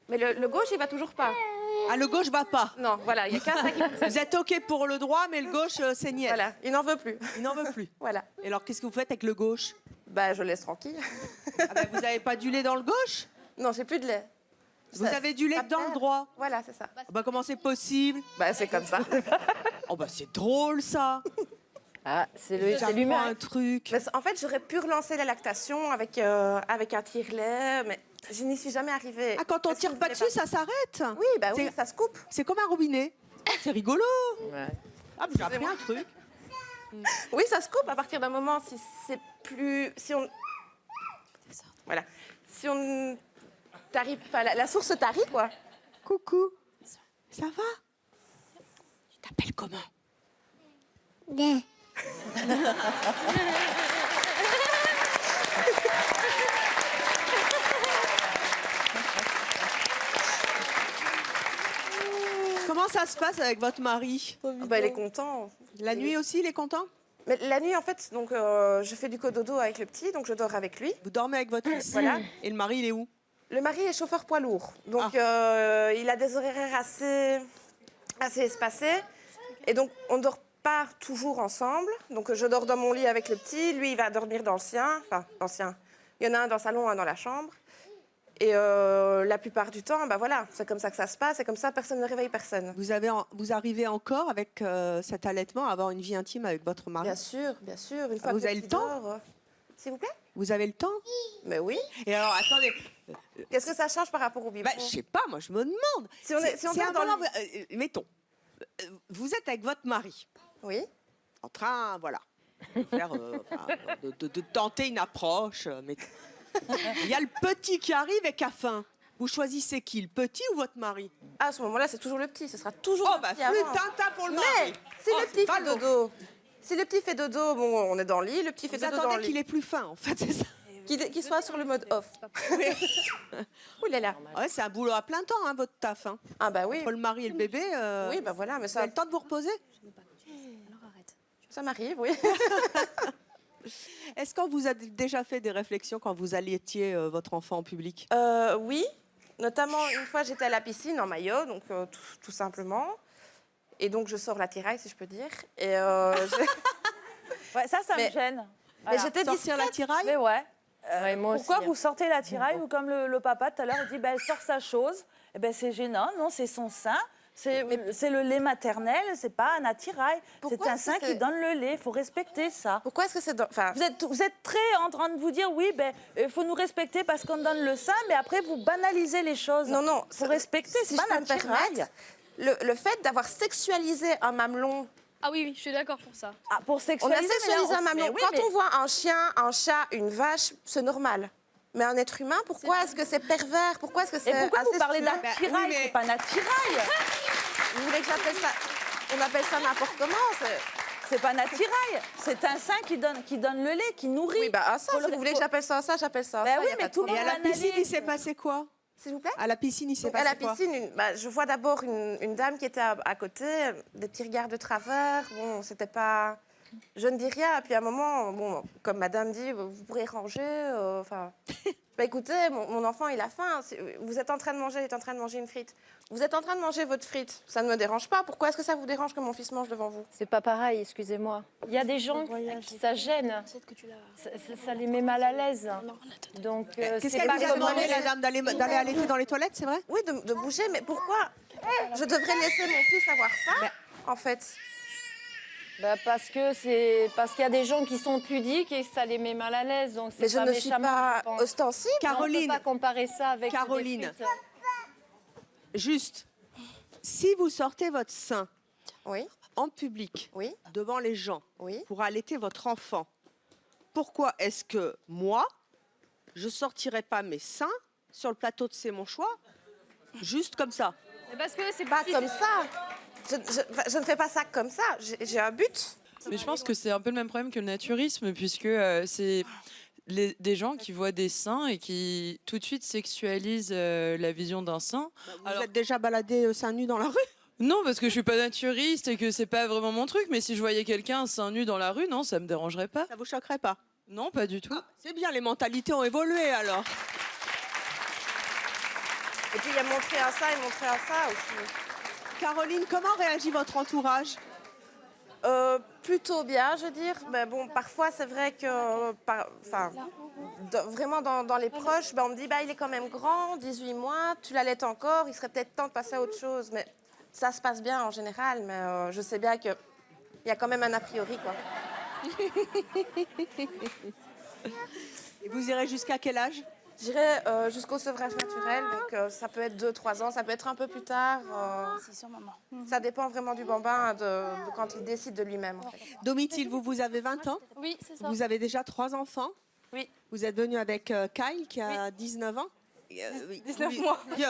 Speaker 19: Mais le gauche, il va toujours pas.
Speaker 8: Ah, le gauche va pas?
Speaker 19: Non, voilà, il y a qu'un sein qui fonctionne.
Speaker 8: Vous êtes OK pour le droit, mais le gauche, c'est niette.
Speaker 19: Voilà, il n'en veut plus.
Speaker 8: Il n'en veut plus.
Speaker 19: Voilà.
Speaker 8: Et alors, qu'est-ce que vous faites avec le gauche?
Speaker 19: Je laisse tranquille.
Speaker 8: Vous n'avez pas du lait dans le gauche?
Speaker 19: Non, j'ai plus de lait.
Speaker 8: Vous avez du lait dans le droit?
Speaker 19: Voilà, c'est ça.
Speaker 8: Comment c'est possible?
Speaker 19: C'est comme ça.
Speaker 8: Oh c'est drôle ça.
Speaker 15: Ah, c'est
Speaker 8: l'humain. Un truc.
Speaker 19: Mais en fait, j'aurais pu relancer la lactation avec un tire-lait, mais je n'y suis jamais arrivée.
Speaker 8: Ah, quand on tire pas dessus, ça s'arrête?
Speaker 19: Oui, oui, ça se coupe.
Speaker 8: C'est comme un robinet. C'est rigolo.
Speaker 15: Ouais.
Speaker 8: Ah, j'ai appris un truc.
Speaker 19: Oui, ça se coupe à partir d'un moment si c'est plus... Si on... Voilà. Si on... tarie, la source tarie, quoi.
Speaker 8: Coucou. Ça va? Tu t'appelles comment?
Speaker 16: Bien.
Speaker 8: Comment ça se passe avec votre mari?
Speaker 19: Il est content.
Speaker 8: La nuit aussi, il est content?
Speaker 19: Mais la nuit, en fait, donc, je fais du cododo avec le petit, donc je dors avec lui.
Speaker 8: Vous dormez avec votre fils?
Speaker 19: Voilà.
Speaker 8: Et le mari, il est où?
Speaker 19: Le mari est chauffeur poids lourd. Donc, il a des horaires assez espacés. Et donc, on ne dort pas toujours ensemble. Donc, je dors dans mon lit avec le petit. Lui, il va dormir dans le sien. Enfin, dans le sien. Il y en a un dans le salon, un dans la chambre. Et la plupart du temps, voilà, c'est comme ça que ça se passe. C'est comme ça, personne ne réveille personne.
Speaker 8: Vous arrivez encore avec cet allaitement à avoir une vie intime avec votre mari?
Speaker 19: Bien sûr, bien sûr. Une fois
Speaker 8: vous
Speaker 19: que
Speaker 8: avez le temps?
Speaker 19: S'il vous plaît?
Speaker 8: Vous avez le temps?
Speaker 19: Mais oui.
Speaker 8: Et alors, attendez.
Speaker 19: Qu'est-ce que ça change par rapport au biberon?
Speaker 8: Je sais pas, moi je me demande.
Speaker 19: Si on dort dans
Speaker 8: mettons, vous êtes avec votre mari.
Speaker 19: Oui.
Speaker 8: En train, voilà, de faire, de tenter une approche. Mais il y a le petit qui arrive et qui a faim. Vous choisissez qui, le petit ou votre mari?
Speaker 19: À ce moment-là, c'est toujours le petit. Ce sera toujours le petit avant.
Speaker 8: Tintin pour le mari.
Speaker 19: Mais si le petit fait dodo, si le petit fait dodo, bon, on est dans le lit. Le petit fait
Speaker 8: Vous
Speaker 19: dodo dans
Speaker 8: attendez
Speaker 19: le lit.
Speaker 8: qu'il ait plus faim, en fait, c'est ça.
Speaker 19: Qu'il soit sur le mode off. Ouh là là.
Speaker 8: Ouais, c'est un boulot à plein temps, votre taf. Hein.
Speaker 19: Ah bah oui.
Speaker 8: Entre le mari et le bébé.
Speaker 19: Oui, voilà, mais
Speaker 8: Vous
Speaker 19: ça.
Speaker 8: avez le temps de vous reposer?
Speaker 19: Ça m'arrive, oui.
Speaker 8: Est-ce qu'on vous a déjà fait des réflexions quand vous allaitiez votre enfant en public?
Speaker 19: Oui, notamment une fois j'étais à la piscine en maillot, donc tout simplement. Et donc je sors la tiraille, si je peux dire. Et
Speaker 14: Ouais, ça me gêne.
Speaker 19: Mais j'étais
Speaker 8: sortir la tiraille?
Speaker 14: Mais ouais.
Speaker 15: Moi
Speaker 14: Pourquoi
Speaker 15: aussi,
Speaker 14: vous sortez la tiraille ou comme le papa tout à l'heure, il dit elle sort sa chose. Eh ben, c'est gênant, non, c'est son sein. C'est le lait maternel, c'est pas un attirail. C'est un sein qui donne le lait, il faut respecter ça.
Speaker 19: Pourquoi est-ce que c'est...
Speaker 14: Vous êtes très en train de vous dire, oui, il faut nous respecter parce qu'on donne le sein, mais après vous banalisez les choses.
Speaker 19: Non, non.
Speaker 14: Il faut respecter, c'est pas un attirail.
Speaker 19: Le fait d'avoir sexualisé un mamelon...
Speaker 9: Ah oui, je suis d'accord pour ça.
Speaker 14: Ah, pour
Speaker 19: On a
Speaker 14: sexualiser,
Speaker 19: sexualisé un mamelon.
Speaker 14: mais oui,
Speaker 19: Quand on voit un chien, un chat, une vache, c'est normal. Mais un être humain, pourquoi est-ce que c'est pervers? Pourquoi est-ce que c'est...
Speaker 14: Et pourquoi vous parlez
Speaker 19: incestueux?
Speaker 14: d'attirail? C'est pas un attirail.
Speaker 19: Vous voulez que j'appelle ça... On appelle ça n'importe comment.
Speaker 14: C'est pas un attirail. C'est un sein qui donne le lait, qui nourrit.
Speaker 19: Oui, ça, si vous voulez que j'appelle ça j'appelle ça
Speaker 14: Ben
Speaker 19: ça.
Speaker 14: oui,
Speaker 19: y a
Speaker 14: mais
Speaker 19: pas de
Speaker 14: tout le
Speaker 19: problème.
Speaker 14: monde
Speaker 8: Et à la piscine, il s'est passé quoi?
Speaker 19: S'il vous plaît?
Speaker 8: À la piscine, il s'est passé quoi?
Speaker 19: À la piscine, je vois d'abord une dame qui était à côté, des petits regards de travers. Bon, c'était pas Je ne dis rien. Puis à un moment, bon, comme madame dit, vous pourrez ranger. Enfin, bah, écoutez, mon enfant, il a faim. Vous êtes en train de manger, il est en train de manger une frite. Vous êtes en train de manger votre frite. Ça ne me dérange pas. Pourquoi est-ce que ça vous dérange que mon fils mange devant vous?
Speaker 15: C'est pas pareil, excusez-moi. Il y a des gens qui ça gêne. Ça les met mal à l'aise. Donc,
Speaker 8: Qu'est-ce qu'elle vous a demandé, la dame, d'aller allaiter dans les toilettes, c'est vrai?
Speaker 19: Oui, de bouger. Mais pourquoi je devrais laisser mon fils avoir faim, en fait?
Speaker 15: Bah parce qu'il y a des gens qui sont pudiques et ça les met mal à l'aise. Donc
Speaker 19: Mais je ne suis pas ostensible.
Speaker 8: Caroline,
Speaker 15: on peut pas comparer ça avec
Speaker 8: Caroline.
Speaker 15: des frites.
Speaker 8: Juste, si vous sortez votre sein en public, devant les gens, pour allaiter votre enfant, pourquoi est-ce que moi, je ne sortirais pas mes seins sur le plateau de C'est mon choix, juste comme ça?
Speaker 19: Parce que c'est pas comme ça. Je ne fais pas ça comme ça. J'ai un but.
Speaker 20: Mais je pense que c'est un peu le même problème que le naturisme, puisque c'est des gens qui voient des seins et qui tout de suite sexualisent la vision d'un sein.
Speaker 8: Vous êtes déjà baladé seins nus dans la rue?
Speaker 20: Non, parce que je suis pas naturiste et que c'est pas vraiment mon truc, mais si je voyais quelqu'un seins nus dans la rue, non, ça me dérangerait pas.
Speaker 8: Ça vous choquerait pas?
Speaker 20: Non, pas du tout.
Speaker 8: C'est bien, les mentalités ont évolué alors.
Speaker 19: Et puis il y a montrer un ça et montrer un ça aussi.
Speaker 8: Caroline, comment réagit votre entourage?
Speaker 19: Plutôt bien, je veux dire. Mais bon, parfois, c'est vrai que, vraiment dans les proches, on me dit, il est quand même grand, 18 mois, tu l'allaites encore, il serait peut-être temps de passer à autre chose. Mais ça se passe bien en général, mais je sais bien qu'il y a quand même un a priori, quoi.
Speaker 8: Et vous irez jusqu'à quel âge?
Speaker 19: J'irai jusqu'au sevrage naturel, donc ça peut être 2-3 ans, ça peut être un peu plus tard. Ça dépend vraiment du bambin, de quand il décide de lui-même. En fait.
Speaker 8: Domitil, vous avez 20 ans?
Speaker 19: Oui, c'est ça.
Speaker 8: Vous avez déjà 3 enfants?
Speaker 19: Oui.
Speaker 8: Vous êtes venu avec Kyle qui a 19 ans?
Speaker 19: 19 mois.
Speaker 8: C'est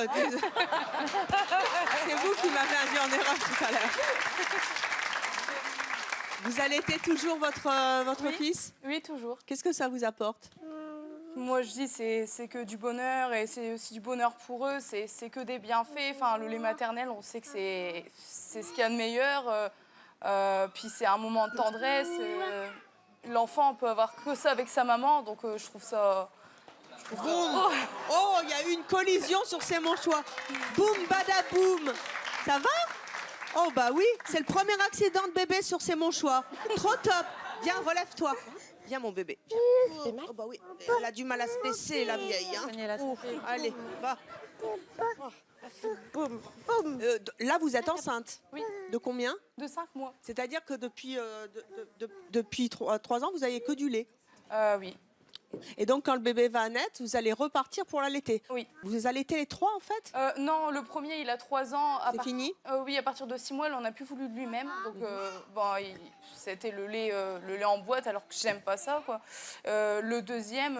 Speaker 8: vous qui m'avez induit en erreur tout à l'heure. Vous allaitez toujours votre fils?
Speaker 21: Oui, toujours.
Speaker 8: Qu'est-ce que ça vous apporte?
Speaker 21: Moi, je dis c'est que du bonheur et c'est aussi du bonheur pour eux. C'est que des bienfaits. Enfin, le lait maternel, on sait que c'est ce qu'il y a de meilleur. Puis c'est un moment de tendresse. L'enfant peut avoir que ça avec sa maman, donc je trouve ça.
Speaker 8: Boum! Oh, il y a eu une collision sur C'est mon choix. Boum, badaboum. Ça va? Oh bah oui, c'est le premier accident de bébé sur C'est mon choix. Trop top. Viens, relève-toi. Viens mon bébé. Viens. Oh bah oui, elle a du mal à se baisser la vieille. Hein. Allez, va. Boum, boum. Là, vous êtes enceinte?
Speaker 21: Oui.
Speaker 8: De combien?
Speaker 21: De 5 mois.
Speaker 8: C'est-à-dire que depuis 3 ans, vous n'avez que du lait?
Speaker 21: Oui.
Speaker 8: Et donc, quand le bébé va naître, vous allez repartir pour l'allaiter?
Speaker 21: Oui.
Speaker 8: Vous allaitez les 3 en fait?
Speaker 21: Non, le premier, il a 3 ans.
Speaker 8: C'est fini?
Speaker 21: Oui, à partir de 6 mois, il en a plus voulu de lui-même. Donc, c'était le lait en boîte, alors que j'aime pas ça, quoi. Le deuxième,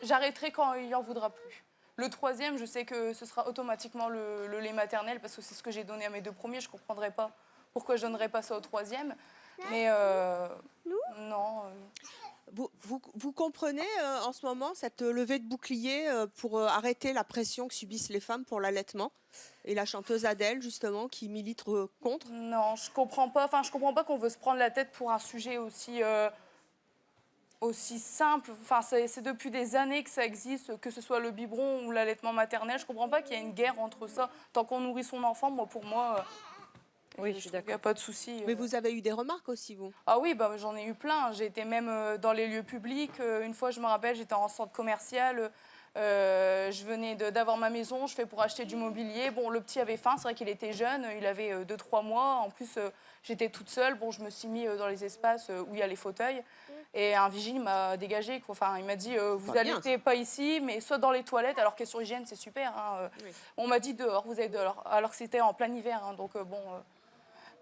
Speaker 21: j'arrêterai quand il en voudra plus. Le troisième, je sais que ce sera automatiquement le lait maternel, parce que c'est ce que j'ai donné à mes 2 premiers. Je comprendrais pas pourquoi je donnerais pas ça au troisième. Mais non.
Speaker 8: Vous comprenez en ce moment cette levée de bouclier pour arrêter la pression que subissent les femmes pour l'allaitement? Et la chanteuse Adèle, justement, qui milite contre?
Speaker 21: Non, je comprends pas. Enfin, je comprends pas qu'on veut se prendre la tête pour un sujet aussi simple. Enfin, c'est depuis des années que ça existe, que ce soit le biberon ou l'allaitement maternel. Je comprends pas qu'il y ait une guerre entre ça. Tant qu'on nourrit son enfant, pour moi...
Speaker 15: Oui, je suis d'accord.
Speaker 21: Il n'y a pas de souci.
Speaker 8: Mais vous avez eu des remarques aussi, vous?
Speaker 21: Ah oui, j'en ai eu plein. J'ai été même dans les lieux publics. Une fois, je me rappelle, j'étais en centre commercial. Je venais d'avoir ma maison. Je fais pour acheter du mobilier. Bon, le petit avait faim. C'est vrai qu'il était jeune. Il avait 2-3 mois. En plus, j'étais toute seule. Bon, je me suis mis dans les espaces où il y a les fauteuils. Et un vigile m'a dégagé. Enfin, il m'a dit, vous allaitez pas ici, mais soit dans les toilettes. Alors, question hygiène, c'est super. Hein. Oui. On m'a dit dehors, vous allez dehors. Alors que c'était en plein hiver. Hein. Donc,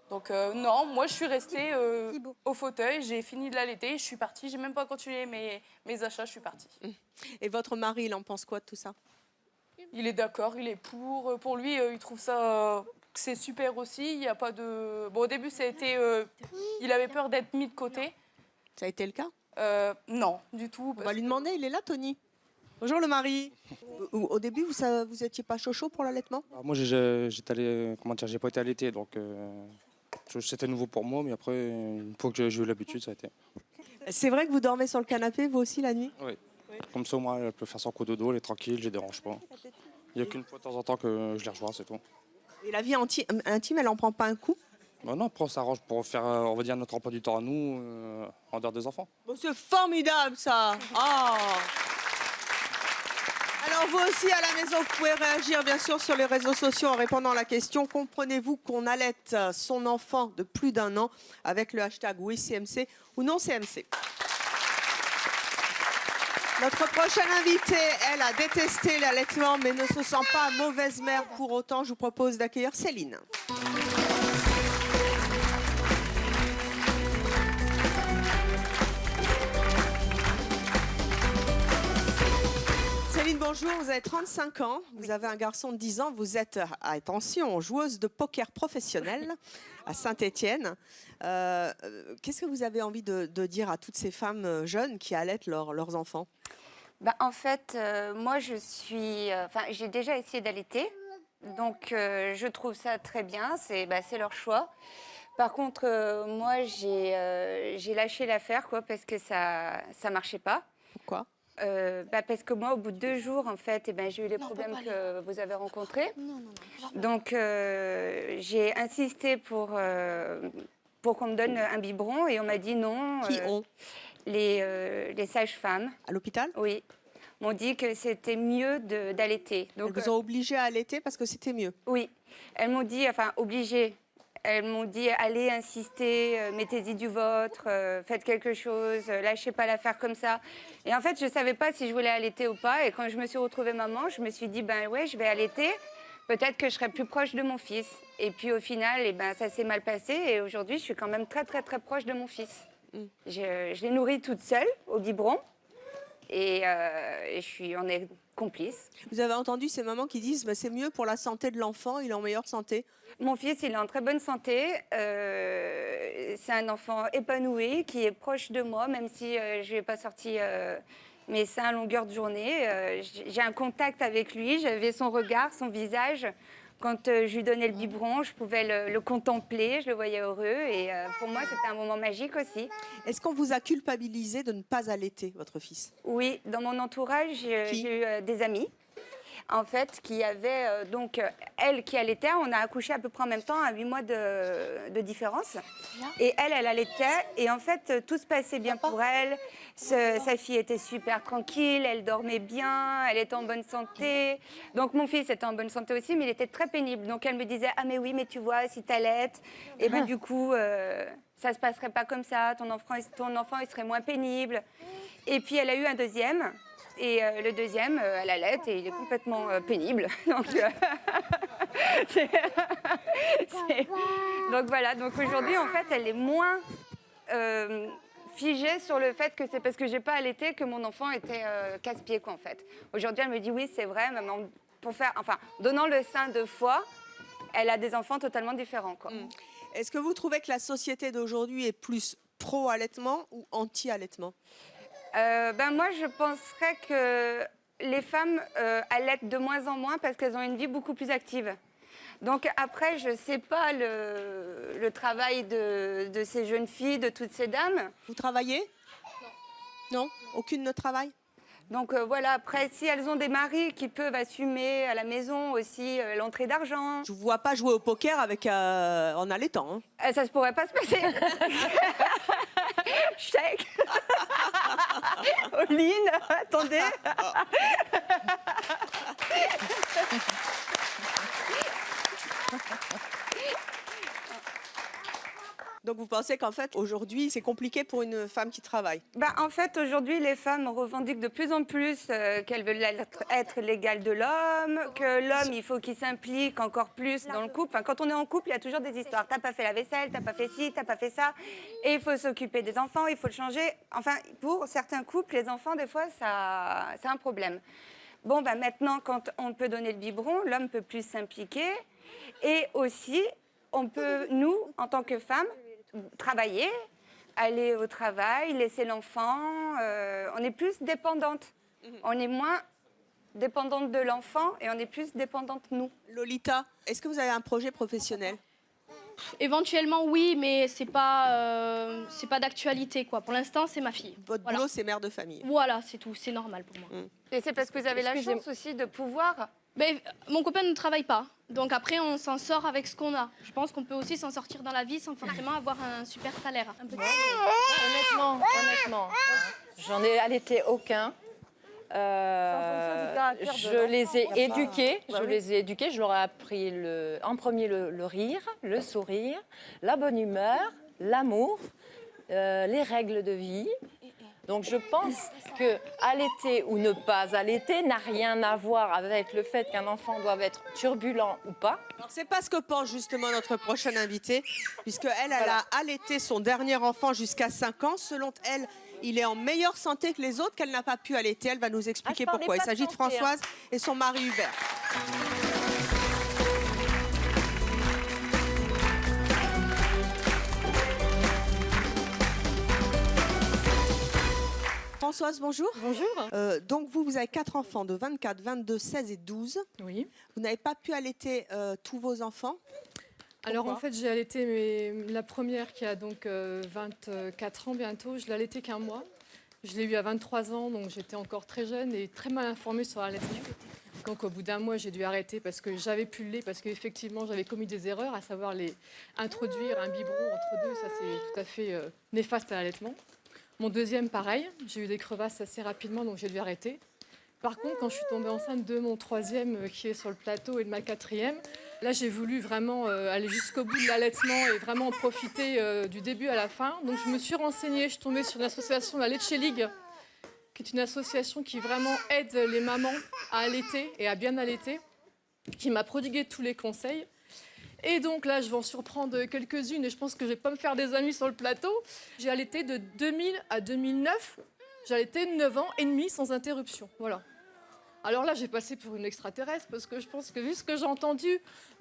Speaker 21: Donc non, moi je suis restée au fauteuil, j'ai fini de l'allaiter, je suis partie, j'ai même pas continué mes achats, je suis partie.
Speaker 8: Et votre mari, il en pense quoi de tout ça?
Speaker 21: Il est d'accord, il est pour. Pour lui, il trouve ça que c'est super aussi. Il y a pas de. Bon, au début, ça a été, il avait peur d'être mis de côté.
Speaker 8: Ça a été le cas?
Speaker 21: Non, du tout.
Speaker 8: On va lui demander, il est là, Tony. Bonjour le mari. Au début, vous étiez pas chaud pour l'allaitement?
Speaker 22: Moi, j'ai pas été allaité, donc
Speaker 1: C'était nouveau pour moi, mais après, une fois que j'ai eu l'habitude, ça a été.
Speaker 8: C'est vrai que vous dormez sur le canapé, vous aussi, la nuit?
Speaker 1: Oui. Comme ça, au moins, elle peut faire son coup de dos, elle est tranquille, je les dérange pas. Il n'y a qu'une fois de temps en temps que je les rejoins, c'est tout.
Speaker 8: Et la vie intime, elle en prend pas un coup?
Speaker 1: Bah non, après, on s'arrange pour faire, on va dire, notre emploi du temps à nous, en dehors des enfants.
Speaker 8: Bon, c'est formidable, ça. Oh. Alors vous aussi à la maison, vous pouvez réagir bien sûr sur les réseaux sociaux en répondant à la question. Comprenez-vous qu'on allaite son enfant de plus d'1 an avec le hashtag oui CMC ou non CMC? Notre prochaine invitée, elle a détesté l'allaitement mais ne se sent pas mauvaise mère pour autant. Je vous propose d'accueillir Céline. Céline, bonjour, vous avez 35 ans, vous avez un garçon de 10 ans, vous êtes, attention, joueuse de poker professionnelle à Saint-Étienne. Qu'est-ce que vous avez envie de dire à toutes ces femmes jeunes qui allaitent leurs enfants?
Speaker 22: En fait, moi, j'ai déjà essayé d'allaiter, donc je trouve ça très bien, c'est leur choix. Par contre, moi, j'ai lâché l'affaire, parce que ça marchait pas.
Speaker 8: Pourquoi?
Speaker 22: Parce que moi, au bout de 2 jours, en fait, j'ai eu les problèmes que vous avez rencontrés. Donc, j'ai insisté pour qu'on me donne un biberon et on m'a dit non.
Speaker 8: Qui ont?
Speaker 22: Les sages-femmes.
Speaker 8: À l'hôpital?
Speaker 22: Oui. M'ont dit que c'était mieux d'allaiter.
Speaker 8: Donc, elles vous ont obligé à allaiter parce que c'était mieux?
Speaker 22: Oui. Elles m'ont dit, obligé. Elles m'ont dit, allez, insistez, mettez-y du vôtre, faites quelque chose, lâchez pas l'affaire comme ça. Et en fait, je ne savais pas si je voulais allaiter ou pas. Et quand je me suis retrouvée maman, je me suis dit, ouais, je vais allaiter. Peut-être que je serai plus proche de mon fils. Et puis au final, ça s'est mal passé. Et aujourd'hui, je suis quand même très, très, très proche de mon fils. Je l'ai nourri toute seule au biberon. Et on est complices.
Speaker 8: Vous avez entendu ces mamans qui disent c'est mieux pour la santé de l'enfant, il est en meilleure santé?
Speaker 22: Mon fils, il est en très bonne santé. C'est un enfant épanoui qui est proche de moi, même si je ne lui ai pas sorti mes seins à longueur de journée. J'ai un contact avec lui, j'avais son regard, son visage. Quand je lui donnais le biberon, je pouvais le contempler, je le voyais heureux. Et pour moi, c'était un moment magique aussi.
Speaker 8: Est-ce qu'on vous a culpabilisé de ne pas allaiter votre fils?
Speaker 22: Oui, dans mon entourage, j'ai eu des amis. En fait, qui avaient elle qui allaitait, on a accouché à peu près en même temps, à 8 mois de différence. Et elle allaitait. Et en fait, tout se passait bien pour elle. Sa fille était super tranquille, elle dormait bien, elle était en bonne santé. Donc mon fils était en bonne santé aussi, mais il était très pénible. Donc elle me disait, ah mais oui, mais tu vois, si tu allaites, et du coup, ça se passerait pas comme ça, ton enfant il serait moins pénible. Et puis elle a eu un deuxième. Et le deuxième, elle allait et il est complètement pénible. Donc, donc voilà, donc aujourd'hui, en fait, elle est moins figée sur le fait que c'est parce que j'ai pas allaité que mon enfant était casse-pied, en fait. Aujourd'hui, elle me dit oui, c'est vrai, maman, donnant le sein 2 fois, elle a des enfants totalement différents, quoi.
Speaker 8: Est-ce que vous trouvez que la société d'aujourd'hui est plus pro-allaitement ou anti-allaitement?
Speaker 22: Moi, je penserais que les femmes allaitent de moins en moins parce qu'elles ont une vie beaucoup plus active. Donc après, je ne sais pas le travail de ces jeunes filles, de toutes ces dames.
Speaker 8: Vous travaillez? Non. Aucune ne travaille?
Speaker 22: Donc voilà, après, si elles ont des maris qui peuvent assumer à la maison aussi l'entrée d'argent.
Speaker 8: Je ne vous vois pas jouer au poker en allaitant. Hein.
Speaker 22: Ça ne pourrait pas se passer. Chèque. Oline, attendez.
Speaker 8: Donc vous pensez qu'en fait, aujourd'hui, c'est compliqué pour une femme qui travaille?
Speaker 22: En fait, aujourd'hui, les femmes revendiquent de plus en plus qu'elles veulent être l'égale de l'homme, que l'homme, il faut qu'il s'implique encore plus dans le couple. Quand on est en couple, il y a toujours des histoires. T'as pas fait la vaisselle, t'as pas fait ci, t'as pas fait ça. Et il faut s'occuper des enfants, il faut le changer. Enfin, pour certains couples, les enfants, des fois, c'est un problème. Bon, maintenant, quand on peut donner le biberon, l'homme peut plus s'impliquer. Et aussi, on peut, nous, en tant que femmes, travailler, aller au travail, laisser l'enfant. On est plus dépendante. On est moins dépendante de l'enfant et on est plus dépendante nous.
Speaker 8: Lolita, est-ce que vous avez un projet professionnel?
Speaker 9: Éventuellement, oui, mais c'est pas d'actualité, quoi. Pour l'instant, c'est ma fille.
Speaker 8: Votre boulot, c'est mère de famille.
Speaker 9: Voilà, c'est tout. C'est normal pour moi.
Speaker 22: Et c'est parce que vous avez la chance aussi de pouvoir...
Speaker 9: Mon copain ne travaille pas. Donc après, on s'en sort avec ce qu'on a. Je pense qu'on peut aussi s'en sortir dans la vie sans forcément avoir un super salaire.
Speaker 15: Honnêtement, j'en ai allaité aucun. Je les ai éduqués, je leur ai appris en premier le rire, le sourire, la bonne humeur, l'amour, les règles de vie. Donc je pense que allaiter ou ne pas allaiter n'a rien à voir avec le fait qu'un enfant doit être turbulent ou pas.
Speaker 8: Alors c'est pas ce que pense justement notre prochaine invitée, puisque elle a allaité son dernier enfant jusqu'à 5 ans. Selon elle, il est en meilleure santé que les autres, qu'elle n'a pas pu allaiter. Elle va nous expliquer pourquoi. Il s'agit de Françoise et son mari Hubert. Françoise, bonjour.
Speaker 2: Bonjour.
Speaker 8: Donc vous avez 4 enfants de 24, 22, 16 et 12.
Speaker 2: Oui.
Speaker 8: Vous n'avez pas pu allaiter tous vos enfants?
Speaker 2: Alors en fait, j'ai allaité la première qui a donc 24 ans bientôt. Je l'ai allaitée qu'1 mois. Je l'ai eu à 23 ans, donc j'étais encore très jeune et très mal informée sur l'allaitement. Donc au bout d'1 mois, j'ai dû arrêter parce que j'avais plus le lait, parce qu'effectivement, j'avais commis des erreurs, à savoir introduire un biberon entre deux. Ça, c'est tout à fait néfaste à l'allaitement. Mon deuxième, pareil, j'ai eu des crevasses assez rapidement, donc j'ai dû arrêter. Par contre, quand je suis tombée enceinte de mon troisième qui est sur le plateau et de ma quatrième, là j'ai voulu vraiment aller jusqu'au bout de l'allaitement et vraiment en profiter du début à la fin. Donc je me suis renseignée, je suis tombée sur l'association La Leche League, qui est une association qui vraiment aide les mamans à allaiter et à bien allaiter, qui m'a prodigué tous les conseils. Et donc là, je vais en surprendre quelques-unes et je pense que je ne vais pas me faire des amis sur le plateau. J'ai allaité de 2000 à 2009. J'ai allaité 9 ans et demi sans interruption. Voilà. Alors là, j'ai passé pour une extraterrestre parce que je pense que vu ce que j'ai entendu,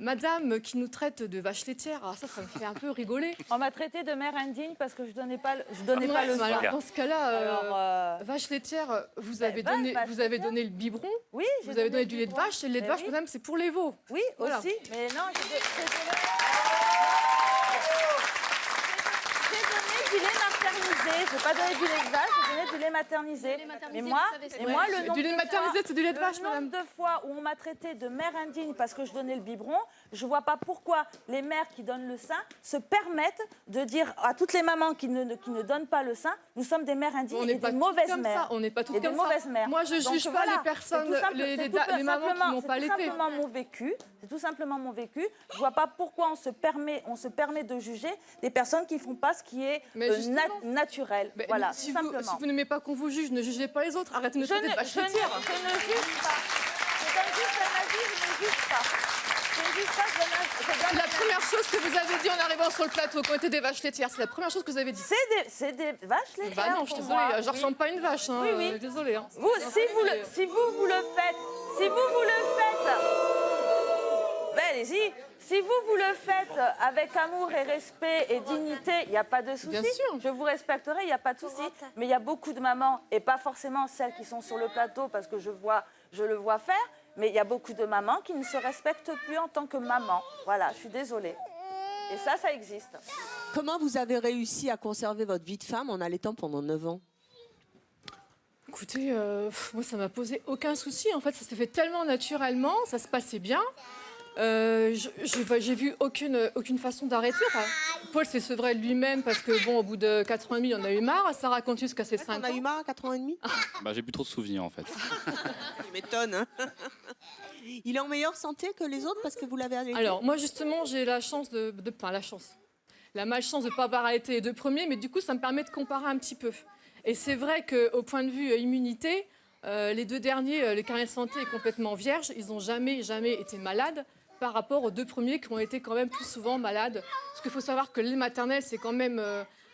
Speaker 2: madame qui nous traite de vache laitière, ça me fait un peu rigoler.
Speaker 14: On m'a traité de mère indigne parce que je donnais pas le sein.
Speaker 2: Alors dans ce cas-là, vache laitière, vous avez donné le biberon,
Speaker 14: oui,
Speaker 2: vous avez donné du lait de vache, et le lait de vache, madame, c'est pour les veaux.
Speaker 14: Oui,
Speaker 2: voilà.
Speaker 14: Aussi, mais non, j'ai donné du lait maternisé, je n'ai pas donné du lait de vache, j'ai donné du lait maternisé. Mais moi, le nombre
Speaker 2: du lait maternisé, c'est du lait de vache, madame.
Speaker 14: Le nombre de fois où on m'a traité de mère indigne parce que je donnais le biberon, je ne vois pas pourquoi les mères qui donnent le sein se permettent de dire à toutes les mamans qui ne donnent pas le sein, nous sommes des mères indignes et des mauvaises mères.
Speaker 2: On n'est pas toutes
Speaker 14: comme ça.
Speaker 2: mauvaises mères. Moi, je ne juge pas les personnes, les mamans qui n'ont pas allaité.
Speaker 14: C'est simplement mon vécu. C'est tout simplement mon vécu. Je ne vois pas pourquoi on se permet de juger des personnes qui ne font pas ce qui est naturel. Voilà,
Speaker 2: si vous n'aimez pas qu'on vous juge, ne jugez pas les autres. Arrêtez de nous traiter de vache laitière.
Speaker 14: Je ne juge pas. Je donne juste un avis, je ne juge pas.
Speaker 2: C'est la première chose que vous avez dit en arrivant sur le plateau, qu'on était des vaches laitières. C'est la première chose que vous avez dit.
Speaker 14: C'est des vaches laitières.
Speaker 2: Bah non, je suis désolée, je ne ressemble pas à une vache. Hein,
Speaker 14: oui.
Speaker 2: Désolée. Hein.
Speaker 14: Si vous le faites, ben allez-y. Si vous le faites avec amour et respect et dignité, il n'y a pas de souci.
Speaker 2: Bien sûr.
Speaker 14: Je vous respecterai, il n'y a pas de souci. Mais il y a beaucoup de mamans, et pas forcément celles qui sont sur le plateau parce que je le vois faire, mais il y a beaucoup de mamans qui ne se respectent plus en tant que maman. Voilà, je suis désolée. Et ça existe.
Speaker 8: Comment vous avez réussi à conserver votre vie de femme en allaitant pendant 9 ans?
Speaker 2: Écoutez, moi ça m'a posé aucun souci. En fait, ça s'est fait tellement naturellement, ça se passait bien. J'ai vu aucune façon d'arrêter. Enfin, Paul s'est sevré lui-même parce que bon, au bout de 4 ans et demi, on a eu marre. Sarah continue jusqu'à ses 5 ans.
Speaker 8: On a eu marre à 4 ans et demi.
Speaker 3: J'ai plus trop de souvenirs en fait.
Speaker 8: Tu m'étonnes. Hein. Il est en meilleure santé que les autres parce que vous l'avez allaité.
Speaker 2: Alors moi justement, j'ai la chance la malchance de ne pas avoir allaité les 2 premiers, mais du coup, ça me permet de comparer un petit peu. Et c'est vrai qu'au point de vue immunité, les 2 derniers, les carnets de santé est complètement vierge. Ils n'ont jamais été malades par rapport aux 2 premiers qui ont été quand même plus souvent malades. Parce qu'il faut savoir que le lait maternel, c'est quand même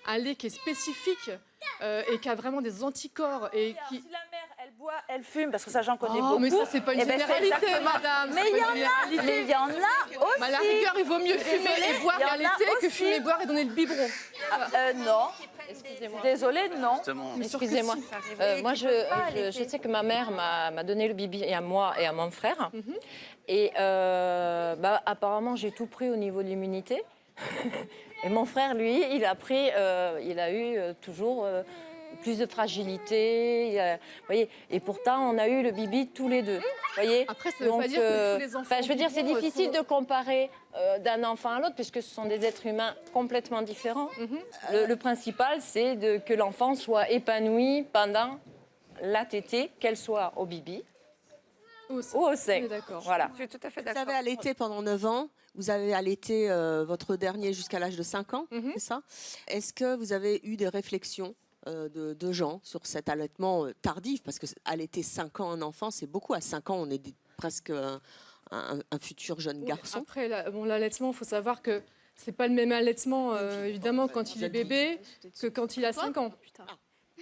Speaker 2: un lait qui est spécifique et qui a vraiment des anticorps. Et qui...
Speaker 14: Si la mère, elle boit, elle fume, parce que ça, j'en connais beaucoup.
Speaker 2: Mais ça, c'est pas une généralité, madame.
Speaker 14: Mais il y en a aussi.
Speaker 2: À la rigueur, il vaut mieux fumer et boire et allaiter que fumer, boire et donner le biberon.
Speaker 14: Non. Excusez-moi. Désolée, non.
Speaker 15: Excusez-moi. Moi, je sais que ma mère m'a donné le bibi à moi et à mon frère. Et apparemment, j'ai tout pris au niveau de l'immunité. Et mon frère, lui, il a eu toujours plus de fragilité. Voyez, et pourtant, on a eu le bibi tous les deux. Voyez.
Speaker 2: Après, ça ne veut pas dire que tous les enfants.
Speaker 15: Je veux dire, c'est
Speaker 2: biberons,
Speaker 15: difficile de comparer d'un enfant à l'autre, puisque ce sont des êtres humains complètement différents. Le principal, c'est que l'enfant soit épanoui pendant la tétée, qu'elle soit au bibi ou au sein. Voilà.
Speaker 22: Je suis tout à fait
Speaker 8: Vous
Speaker 22: d'accord.
Speaker 8: avez allaité pendant 9 ans. Vous avez allaité votre dernier jusqu'à l'âge de 5 ans, c'est ça? Est-ce que vous avez eu des réflexions de gens sur cet allaitement tardif? Parce que allaiter 5 ans un enfant, c'est beaucoup. À 5 ans, on est presque un futur jeune garçon.
Speaker 2: Après, l'allaitement, il faut savoir que c'est pas le même allaitement, évidemment, quand il est bébé que quand il a 5 ans.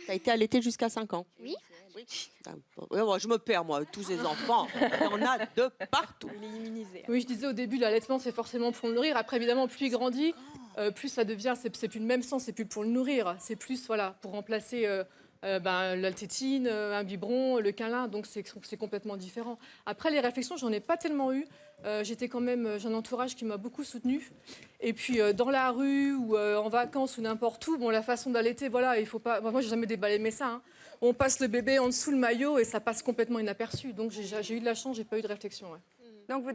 Speaker 8: Tu as été allaité jusqu'à 5 ans?
Speaker 16: Oui.
Speaker 8: Je me perds, moi, tous ces enfants. Il y en a de partout.
Speaker 2: Oui, je disais au début, l'allaitement, c'est forcément pour le nourrir. Après, évidemment, plus il grandit, plus ça devient, c'est plus le même sens, c'est plus pour le nourrir. C'est plus, voilà, pour remplacer la tétine, un biberon, le câlin. Donc, c'est complètement différent. Après, les réflexions, j'en ai pas tellement eu. J'ai un entourage qui m'a beaucoup soutenue. Et puis, dans la rue ou en vacances ou n'importe où, la façon d'allaiter, voilà, il faut pas... Moi, j'ai jamais déballé mes seins, hein. On passe le bébé en dessous le maillot et ça passe complètement inaperçu. Donc, j'ai eu de la chance, j'ai pas eu de réflexion. Ouais.
Speaker 22: Donc vous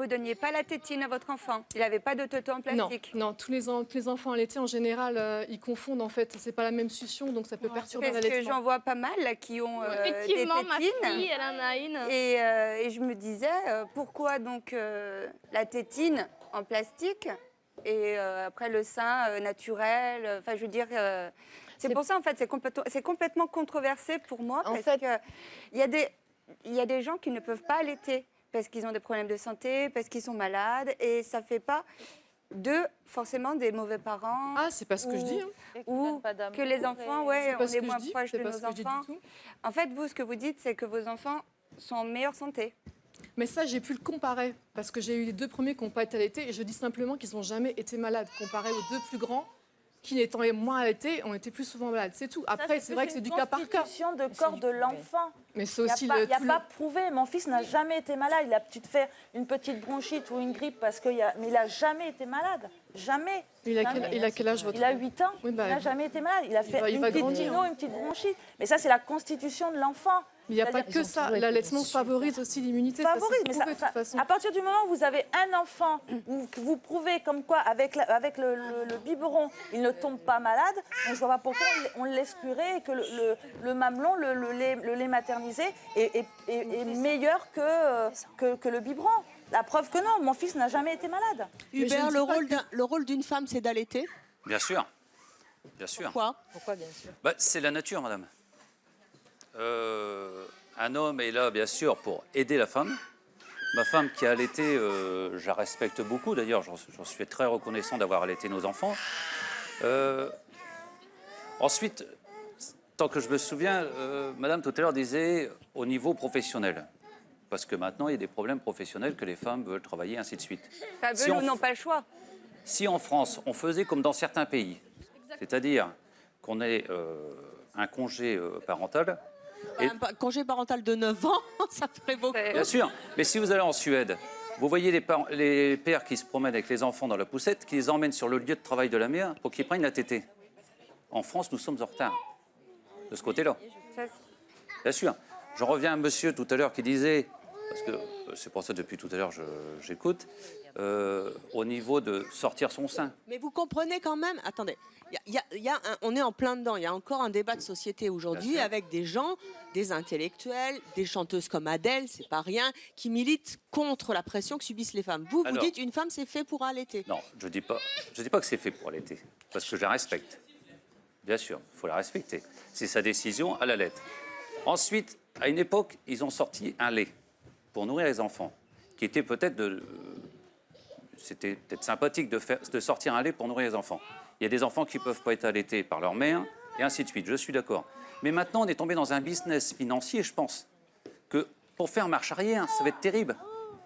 Speaker 22: donniez pas la tétine à votre enfant? Il n'avait pas de toto en plastique?
Speaker 2: Non, tous les enfants allaités en général, ils confondent en fait. C'est pas la même succion, donc ça peut perturber l'allaitement.
Speaker 22: Parce que j'en vois pas mal là, qui ont
Speaker 9: Effectivement,
Speaker 22: des
Speaker 9: ma
Speaker 22: tétines.
Speaker 9: fille, elle en a une.
Speaker 22: Et je me disais, pourquoi donc la tétine en plastique et après le sein naturel? Enfin, je veux dire... c'est pour ça, en fait, c'est complètement controversé pour moi, parce qu'il y a des gens qui ne peuvent pas allaiter parce qu'ils ont des problèmes de santé, parce qu'ils sont malades, et ça ne fait pas d'eux forcément des mauvais parents.
Speaker 2: Ah, c'est pas ce que je dis. Hein.
Speaker 22: Ou que les enfants, on est moins proches de
Speaker 2: pas
Speaker 22: nos
Speaker 2: ce que je dis du
Speaker 22: enfants.
Speaker 2: tout.
Speaker 22: En fait, vous, ce que vous dites, c'est que vos enfants sont en meilleure santé.
Speaker 2: Mais ça, j'ai pu le comparer, parce que j'ai eu les 2 premiers qui n'ont pas été allaités, et je dis simplement qu'ils n'ont jamais été malades, comparé aux 2 plus grands, qui étant moins allaités, ont été plus souvent malades. C'est tout. Après, c'est vrai que c'est du cas par cas.
Speaker 14: C'est une constitution de corps de l'enfant.
Speaker 2: Mais c'est aussi
Speaker 14: Il n'y a pas prouvé. Mon fils n'a jamais été malade. Il a peut-être fait une petite bronchite ou une grippe, mais il n'a jamais été malade. Jamais.
Speaker 2: Il a quel âge votre
Speaker 14: Il a 8 ans.
Speaker 2: Oui,
Speaker 14: Il n'a jamais été malade. Il a fait une petite dino, une petite bronchite. Mais ça, c'est la constitution de l'enfant.
Speaker 2: Mais il n'y a pas que ça. L'allaitement favorise aussi l'immunité.
Speaker 14: Favorise, mais de toute façon. À partir du moment où vous avez un enfant, que vous prouvez comme quoi, avec le biberon, il ne tombe pas malade, je ne vois pas pourquoi on le laisse purer et que le mamelon, le lait maternisé, est meilleur que le biberon. La preuve que non, mon fils n'a jamais été malade.
Speaker 8: Hubert, le rôle d'une femme, c'est d'allaiter?
Speaker 4: Bien sûr. Bien sûr.
Speaker 14: Pourquoi bien sûr?
Speaker 4: C'est la nature, madame. Un homme est là, bien sûr, pour aider la femme. Ma femme qui a allaité, je la respecte beaucoup. D'ailleurs, j'en suis très reconnaissant d'avoir allaité nos enfants. Ensuite, tant que je me souviens, madame tout à l'heure disait au niveau professionnel. Parce que maintenant, il y a des problèmes professionnels que les femmes veulent travailler, ainsi de suite.
Speaker 22: Pas veulent ou n'ont pas le choix.
Speaker 4: Si en France, on faisait comme dans certains pays, c'est-à-dire qu'on ait un congé parental...
Speaker 8: Un congé parental de 9 ans, ça ferait beaucoup.
Speaker 4: Bien sûr, mais si vous allez en Suède, vous voyez les pères qui se promènent avec les enfants dans la poussette, qui les emmènent sur le lieu de travail de la mère pour qu'ils prennent la tétée. En France, nous sommes en retard de ce côté-là. Bien sûr. J'en reviens à un monsieur tout à l'heure qui disait, parce que c'est pour ça depuis tout à l'heure j'écoute, au niveau de sortir son sein.
Speaker 8: Mais vous comprenez quand même, attendez, on est en plein dedans, il y a encore un débat de société aujourd'hui avec des gens, des intellectuels, des chanteuses comme Adèle, c'est pas rien, qui militent contre la pression que subissent les femmes. Vous dites une femme c'est fait pour allaiter.
Speaker 4: Non, je dis pas que c'est fait pour allaiter, parce que je la respecte. Bien sûr, il faut la respecter. C'est sa décision, elle allait. Ensuite, à une époque, ils ont sorti un lait pour nourrir les enfants, qui était c'était peut-être sympathique de sortir un lait pour nourrir les enfants. Il y a des enfants qui ne peuvent pas être allaités par leur mère, et ainsi de suite, je suis d'accord. Mais maintenant, on est tombé dans un business financier, je pense, que pour faire marche arrière, ça va être terrible.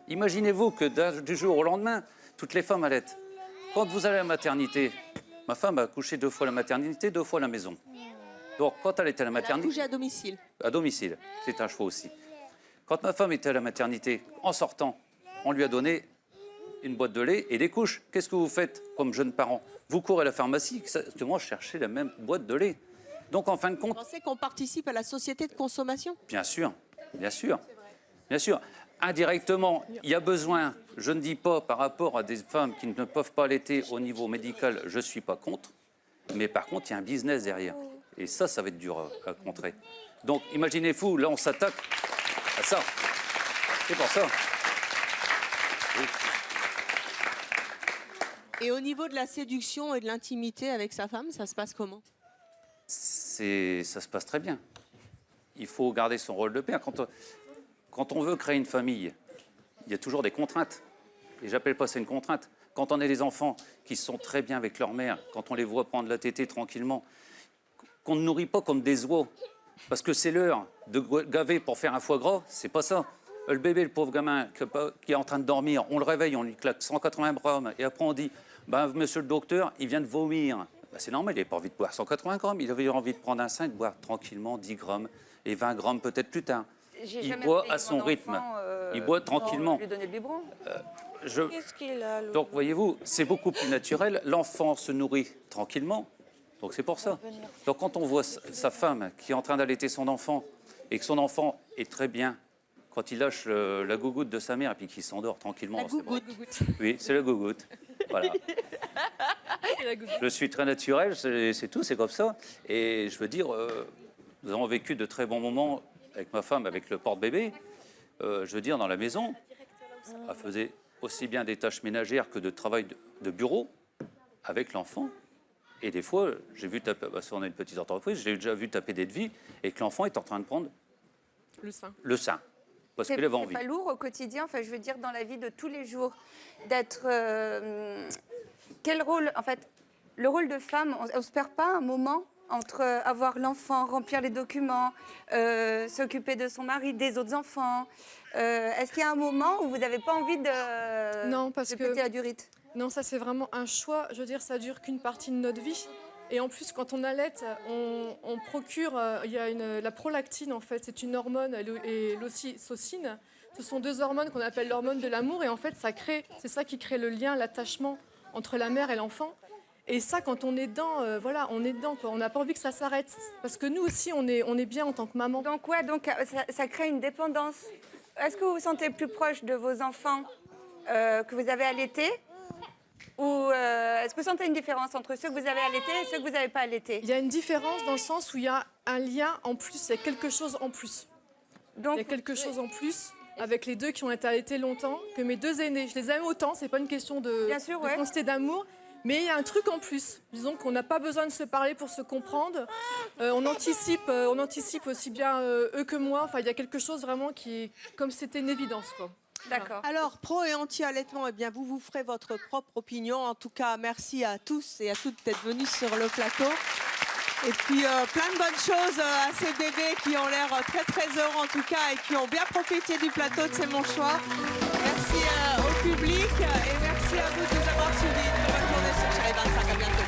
Speaker 4: Imaginez-vous que du jour au lendemain, toutes les femmes allaitent. Quand vous allez à la maternité, ma femme a accouché 2 fois à la maternité, 2 fois à la maison. Donc, quand elle était à la maternité...
Speaker 8: Elle a accouché à domicile.
Speaker 4: À domicile, c'est un choix aussi. Quand ma femme était à la maternité, en sortant, on lui a donné une boîte de lait et des couches. Qu'est-ce que vous faites comme jeune parent? Vous courez à la pharmacie, exactement chercher la même boîte de lait. Donc en fin de compte...
Speaker 8: Vous pensez qu'on participe à la société de consommation?
Speaker 4: Bien sûr, bien sûr, bien sûr. Indirectement, il y a besoin, je ne dis pas par rapport à des femmes qui ne peuvent pas allaiter au niveau médical, je ne suis pas contre, mais par contre, il y a un business derrière. Et ça va être dur à contrer. Donc, imaginez-vous, là, on s'attaque à ça. C'est pour ça.
Speaker 8: Et au niveau de la séduction et de l'intimité avec sa femme, ça se passe comment?
Speaker 4: Ça se passe très bien. Il faut garder son rôle de père. Quand on veut créer une famille, il y a toujours des contraintes. Et j'appelle pas ça une contrainte. Quand on a des enfants qui sont très bien avec leur mère, quand on les voit prendre la tétée tranquillement, qu'on ne nourrit pas comme des oies, parce que c'est l'heure de gaver pour faire un foie gras, c'est pas ça. Le bébé, le pauvre gamin qui est en train de dormir, on le réveille, on lui claque 180 grammes, et après on dit, monsieur le docteur, il vient de vomir. C'est normal, il n'a pas envie de boire 180 grammes, il avait envie de prendre un sein et de boire tranquillement 10 grammes, et 20 grammes peut-être plus tard. Il boit à son rythme, il boit tranquillement.
Speaker 22: Lui donner le biberon.
Speaker 4: Qu'est-ce qu'il a, donc, voyez-vous, c'est beaucoup plus naturel. L'enfant se nourrit tranquillement. Donc, c'est pour ça. Donc, quand on voit sa femme qui est en train d'allaiter son enfant et que son enfant est très bien, quand il lâche la gougoute de sa mère et puis qu'il s'endort tranquillement.
Speaker 8: La gougoute.
Speaker 4: Oui, c'est la gougoute. Voilà. Je suis très naturel, c'est tout, c'est comme ça. Et je veux dire, nous avons vécu de très bons moments avec ma femme, avec le porte-bébé. Je veux dire, dans la maison, elle faisait aussi bien des tâches ménagères que de travail de bureau avec l'enfant. Et des fois, j'ai vu taper, parce qu'on a une petite entreprise, j'ai déjà vu taper des devis et que l'enfant est en train de prendre
Speaker 8: le sein.
Speaker 4: Le sein. Parce qu'il avait envie.
Speaker 22: C'est pas lourd au quotidien, enfin, je veux dire, dans la vie de tous les jours, d'être... quel rôle, en fait, le rôle de femme, on ne se perd pas un moment entre avoir l'enfant, remplir les documents, s'occuper de son mari, des autres enfants. Est-ce qu'il y a un moment où vous n'avez pas envie de,
Speaker 2: non, parce
Speaker 22: de
Speaker 2: que
Speaker 22: péter la durite?
Speaker 2: Non, ça c'est vraiment un choix. Je veux dire, ça dure qu'une partie de notre vie. Et en plus, quand on allaite, on procure, il y a la prolactine en fait, c'est une hormone, et l'ocytocine. Ce sont deux hormones qu'on appelle l'hormone de l'amour. Et en fait, c'est ça qui crée le lien, l'attachement entre la mère et l'enfant. Et ça, quand on est dedans, voilà, on est dedans, quoi. On n'a pas envie que ça s'arrête. Parce que nous aussi, on est bien en tant que maman.
Speaker 22: Donc, ouais, donc ça crée une dépendance. Est-ce que vous vous sentez plus proche de vos enfants que vous avez allaités? Ou est-ce que vous sentez une différence entre ceux que vous avez allaités et ceux que vous n'avez pas allaités?
Speaker 2: Il y a une différence dans le sens où il y a un lien en plus, il y a quelque chose en plus. Donc, il y a quelque chose en plus avec les deux qui ont été allaités longtemps, que mes deux aînés. Je les aime autant, c'est pas une question de quantité d'amour, mais il y a un truc en plus. Disons qu'on n'a pas besoin de se parler pour se comprendre. On anticipe aussi bien eux que moi. Enfin, il y a quelque chose vraiment qui est comme si c'était une évidence, quoi.
Speaker 8: D'accord. Alors, pro et anti-allaitement, eh bien, vous ferez votre propre opinion. En tout cas, merci à tous et à toutes d'être venus sur le plateau. Et puis, plein de bonnes choses à ces bébés qui ont l'air très, très heureux, en tout cas, et qui ont bien profité du plateau de C'est mon choix. Merci au public et merci à vous de nous avoir suivis. Très bonne journée sur Chérie 25. À bientôt.